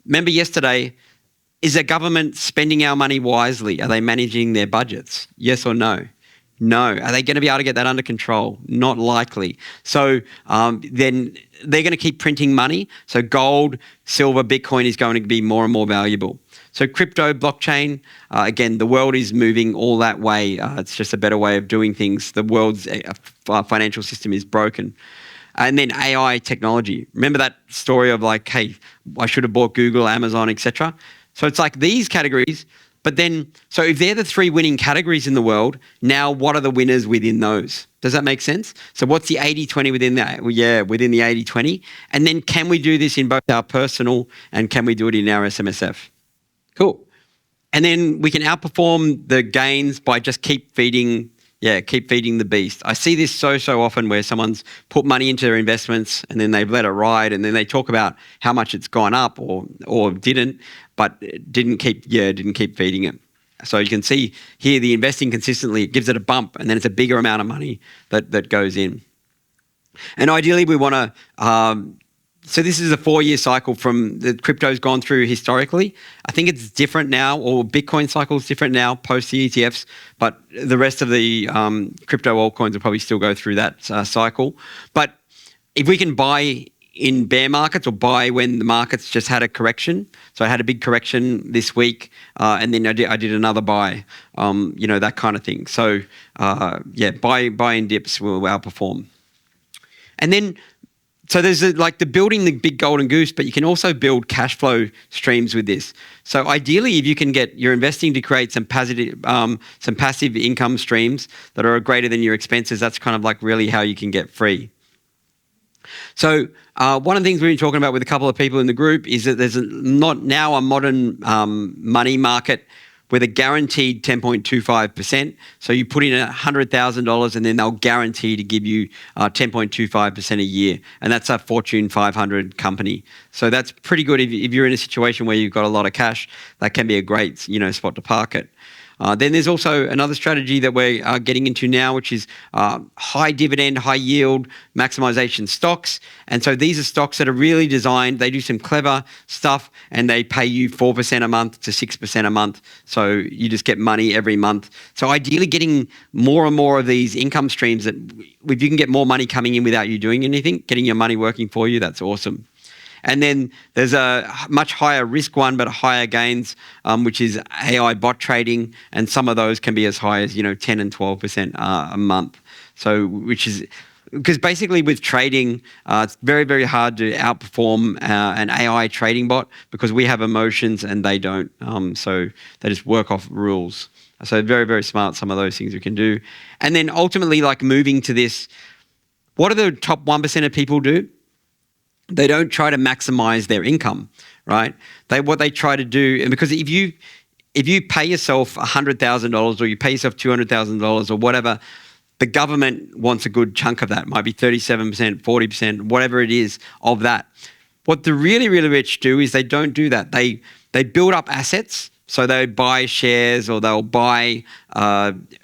Remember yesterday, is the government spending our money wisely? Are they managing their budgets? Yes or no? No. Are they going to be able to get that under control? Not likely. So then they're going to keep printing money. So gold, silver, Bitcoin is going to be more and more valuable. So crypto, blockchain, again, the world is moving all that way. It's just a better way of doing things. The world's financial system is broken. And then AI technology. Remember that story of like, hey, I should have bought Google, Amazon, etc. So it's like these categories. But then, so if they're the 3 winning categories in the world, now what are the winners within those? Does that make sense? So what's the 80-20 within that? Well, yeah, within the 80-20. And then can we do this in both our personal and can we do it in our SMSF? Cool. And then we can outperform the gains by just keep feeding the beast. I see this so often where someone's put money into their investments and then they've let it ride and then they talk about how much it's gone up or didn't, but didn't keep feeding it. So you can see here the investing consistently, it gives it a bump and then it's a bigger amount of money that goes in. And ideally we want to, so this is a 4-year cycle from the crypto's gone through historically. I think it's different now, or Bitcoin cycle is different now post the ETFs, but the rest of the crypto altcoins will probably still go through that cycle. But if we can buy in bear markets or buy when the markets just had a correction, so I had a big correction this week, and then I did another buy, that kind of thing. So buy in dips will outperform. And then so there's like the building the big golden goose, but you can also build cash flow streams with this. So ideally, if you can get your investing to create some passive income streams that are greater than your expenses, that's kind of like really how you can get free. So one of the things we've been talking about with a couple of people in the group is that there's not now a modern money market with a guaranteed 10.25%. So you put in $100,000 and then they'll guarantee to give you 10.25% a year. And that's a Fortune 500 company. So that's pretty good if you're in a situation where you've got a lot of cash. That can be a great spot to park it. Then there's also another strategy that we're getting into now, which is high dividend, high yield, maximization stocks. And so these are stocks that are really designed, they do some clever stuff and they pay you 4% a month to 6% a month. So you just get money every month. So ideally getting more and more of these income streams that if you can get more money coming in without you doing anything, getting your money working for you, that's awesome. And then there's a much higher risk one, but higher gains, which is AI bot trading. And some of those can be as high as, 10 and 12% a month. So, which is, because basically with trading, it's very, very hard to outperform an AI trading bot because we have emotions and they don't. So they just work off rules. So very, very smart, some of those things we can do. And then ultimately, like moving to this, what do the top 1% of people do? They don't try to maximize their income, right? What they try to do, and because if you pay yourself $100,000 or you pay yourself $200,000 or whatever, the government wants a good chunk of that. It might be 37%, 40%, whatever it is of that. What the really, really rich do is they don't do that. They build up assets. So they buy shares or they'll buy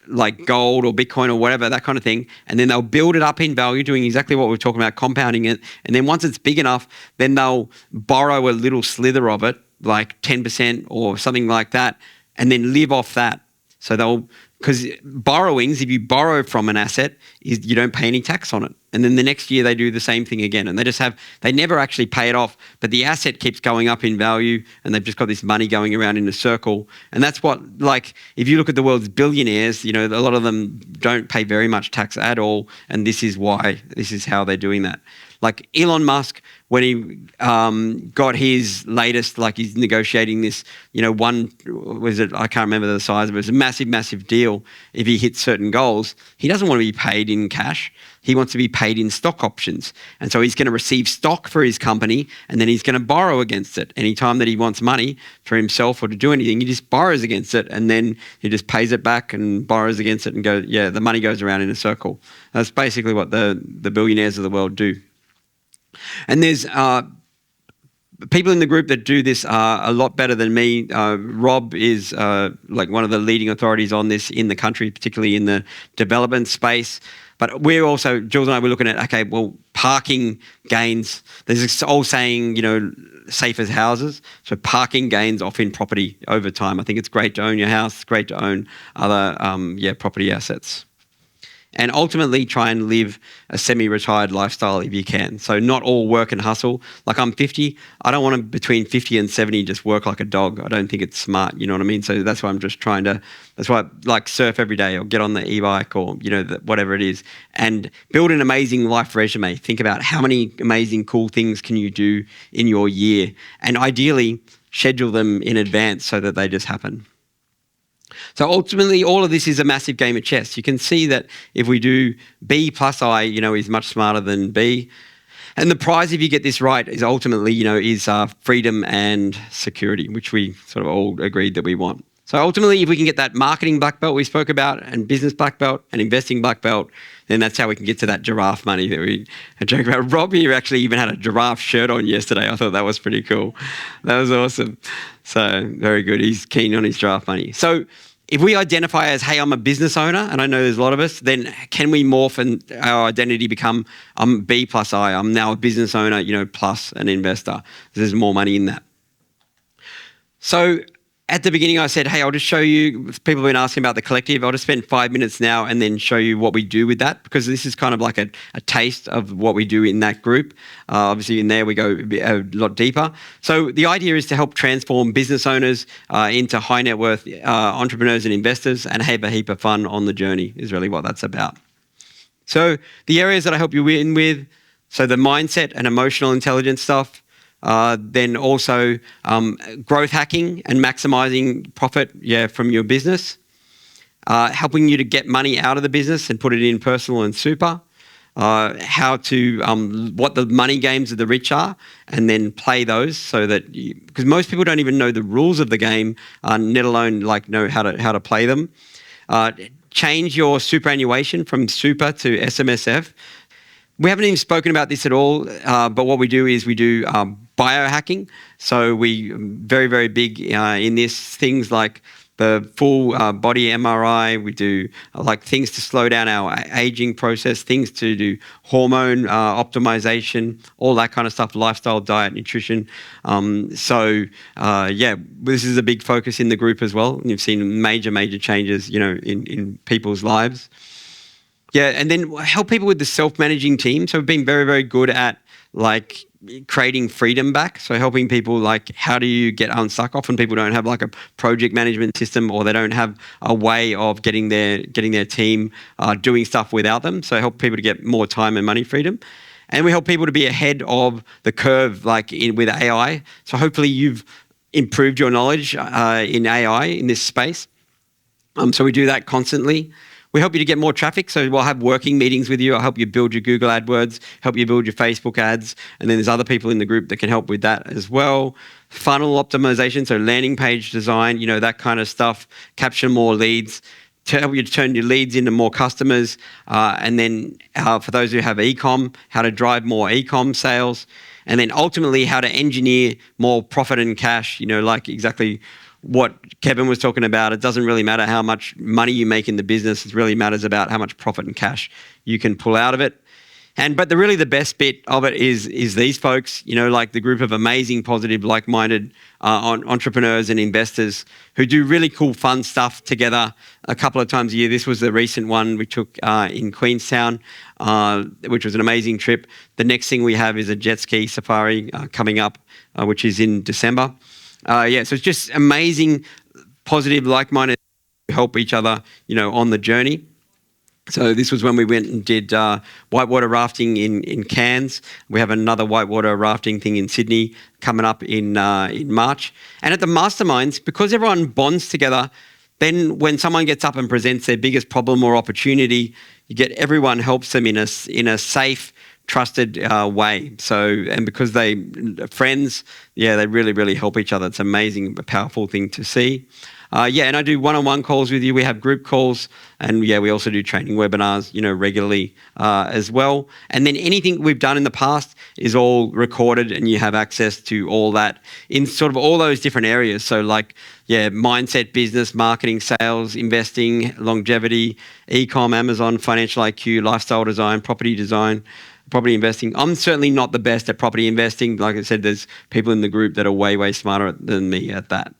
like gold or Bitcoin or whatever, that kind of thing. And then they'll build it up in value, doing exactly what we're talking about, compounding it. And then once it's big enough, then they'll borrow a little slither of it, like 10% or something like that, and then live off that. So because borrowings, if you borrow from an asset, you don't pay any tax on it. And then the next year they do the same thing again. And they never actually pay it off, but the asset keeps going up in value and they've just got this money going around in a circle. And that's what, like, if you look at the world's billionaires, a lot of them don't pay very much tax at all. And this is how they're doing that. Like Elon Musk, when he got his latest, like he's negotiating this, I can't remember the size of it. It was a massive, massive deal. If he hits certain goals, he doesn't want to be paid in cash. He wants to be paid in stock options. And so he's going to receive stock for his company, and then he's going to borrow against it. Anytime that he wants money for himself or to do anything, he just borrows against it, and then he just pays it back and borrows against it and the money goes around in a circle. That's basically what the billionaires of the world do. And there's people in the group that do this a lot better than me. Rob is like one of the leading authorities on this in the country, particularly in the development space. But we're also, Jules and I were looking at, okay, well, parking gains. There's this old saying, safe as houses. So parking gains off in property over time. I think it's great to own your house. It's great to own other property assets. And ultimately try and live a semi-retired lifestyle if you can. So not all work and hustle. Like I'm 50, I don't want to between 50 and 70 just work like a dog. I don't think it's smart, you know what I mean? So that's why I'm just that's why I like surf every day or get on the e-bike or, whatever it is. And build an amazing life resume. Think about how many amazing cool things can you do in your year. And ideally schedule them in advance so that they just happen. So ultimately, all of this is a massive game of chess. You can see that if we do B plus I, is much smarter than B. And the prize, if you get this right, is ultimately, is freedom and security, which we sort of all agreed that we want. So ultimately, if we can get that marketing black belt we spoke about and business black belt and investing black belt, then that's how we can get to that giraffe money that we had joked about. Rob here actually even had a giraffe shirt on yesterday. I thought that was pretty cool. That was awesome. So very good. He's keen on his giraffe money. So if we identify as, hey, I'm a business owner, and I know there's a lot of us, then can we morph and our identity become, I'm B plus I, I'm now a business owner, plus an investor. There's more money in that. So at the beginning, I said, hey, I'll just show you, people have been asking about the collective. I'll just spend 5 minutes now and then show you what we do with that, because this is kind of like a taste of what we do in that group. Obviously, in there, we go a lot deeper. So the idea is to help transform business owners into high net worth entrepreneurs and investors and have a heap of fun on the journey is really what that's about. So the areas that I help you in with, so the mindset and emotional intelligence stuff, then also growth hacking and maximizing profit from your business, helping you to get money out of the business and put it in personal and super, how to what the money games of the rich are, and then play those so that because most people don't even know the rules of the game, let alone know how to play them. Change your superannuation from super to SMSF. We haven't even spoken about this at all, but what we do is we do biohacking. So we very, very big in this, things like the full body MRI. We do things to slow down our aging process, things to do hormone optimization, all that kind of stuff, lifestyle, diet, nutrition. This is a big focus in the group as well. You've seen major, major changes, in people's lives. Yeah, and then help people with the self-managing team. So we've been very, very good at creating freedom back. So helping people how do you get unstuck? Often people don't have a project management system, or they don't have a way of getting their team doing stuff without them. So help people to get more time and money freedom. And we help people to be ahead of the curve with AI. So hopefully you've improved your knowledge in AI in this space. So we do that constantly. We help you to get more traffic, so we'll have working meetings with you. I'll help you build your Google AdWords, help you build your Facebook ads, and then there's other people in the group that can help with that as well. Funnel optimization, so landing page design, that kind of stuff. Capture more leads, to help you to turn your leads into more customers, and then for those who have e-com, how to drive more e-com sales, and then ultimately how to engineer more profit and cash, exactly what Kevin was talking about. It doesn't really matter how much money you make in the business. It really matters about how much profit and cash you can pull out of it. But the best bit of it is these folks, the group of amazing, positive, like-minded entrepreneurs and investors who do really cool, fun stuff together a couple of times a year. This was the recent one we took in Queenstown, which was an amazing trip. The next thing we have is a jet ski safari coming up, which is in December. So it's just amazing, positive, like-minded, help each other, on the journey. So this was when we went and did whitewater rafting in Cairns. We have another whitewater rafting thing in Sydney coming up in March. And at the masterminds, because everyone bonds together, then when someone gets up and presents their biggest problem or opportunity, you get everyone helps them in a safe, trusted way. So, and because they friends, they really, really help each other. It's amazing, a powerful thing to see. And I do one-on-one calls with you. We have group calls, and we also do training webinars, regularly as well. And then anything we've done in the past is all recorded, and you have access to all that in sort of all those different areas. So mindset, business, marketing, sales, investing, longevity, e-com, Amazon, financial IQ, lifestyle design, property investing. I'm certainly not the best at property investing. Like I said, there's people in the group that are way, way smarter than me at that.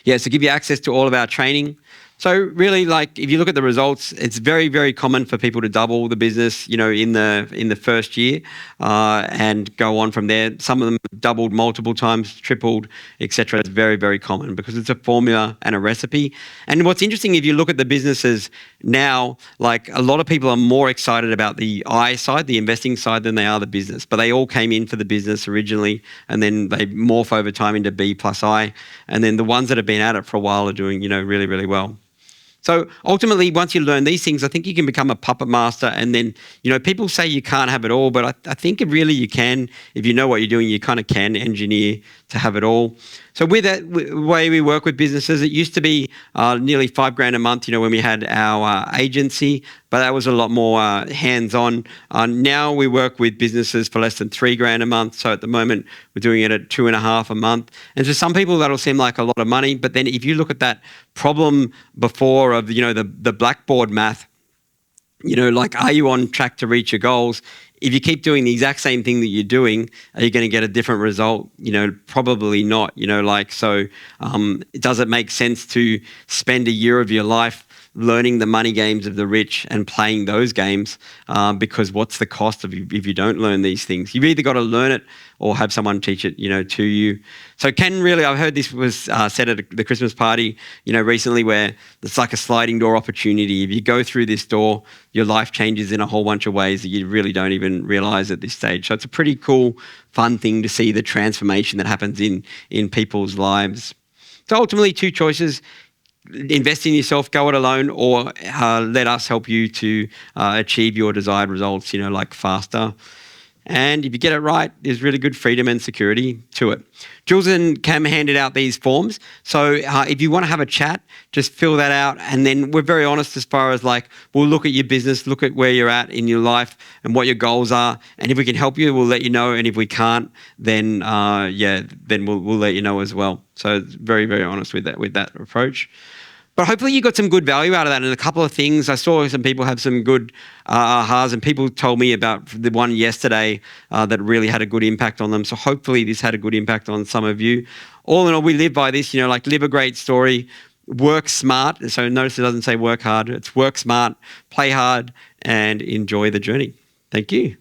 So give you access to all of our training. So really, if you look at the results, it's very, very common for people to double the business, in the first year, and go on from there. Some of them doubled multiple times, tripled, etc. It's very, very common because it's a formula and a recipe. And what's interesting, if you look at the businesses now, a lot of people are more excited about the I side, the investing side, than they are the business. But they all came in for the business originally, and then they morph over time into B plus I. And then the ones that have been at it for a while are doing, really, really well. So ultimately, once you learn these things, I think you can become a puppet master. And then, people say you can't have it all, but I think really you can. If you know what you're doing, you kind of can engineer to have it all. So with that way we work with businesses, it used to be nearly $5,000 a month, when we had our agency, but that was a lot more hands-on. Now we work with businesses for less than $3,000 a month. So at the moment, we're doing it at $2,500 a month. And to some people, that'll seem like a lot of money. But then if you look at that problem before of, the blackboard math, are you on track to reach your goals? If you keep doing the exact same thing that you're doing, are you going to get a different result? Probably not. So does it make sense to spend a year of your life learning the money games of the rich and playing those games? Because what's the cost if you don't learn these things? You've either got to learn it or have someone teach it, to you. So I've heard this was said at the Christmas party, recently, where it's like a sliding door opportunity. If you go through this door, your life changes in a whole bunch of ways that you really don't even realize at this stage. So it's a pretty cool, fun thing to see the transformation that happens in people's lives. So ultimately, two choices: invest in yourself, go it alone, or let us help you to achieve your desired results, faster. And if you get it right, there's really good freedom and security to it. Jules and Cam handed out these forms. So if you want to have a chat, just fill that out. And then we're very honest as far as we'll look at your business, look at where you're at in your life and what your goals are. And if we can help you, we'll let you know. And if we can't, then then we'll let you know as well. So very, very honest with that approach. But hopefully you got some good value out of that. And a couple of things, I saw some people have some good ahas, and people told me about the one yesterday that really had a good impact on them. So hopefully this had a good impact on some of you. All in all, we live by this, live a great story, work smart. So notice it doesn't say work hard. It's work smart, play hard, and enjoy the journey. Thank you.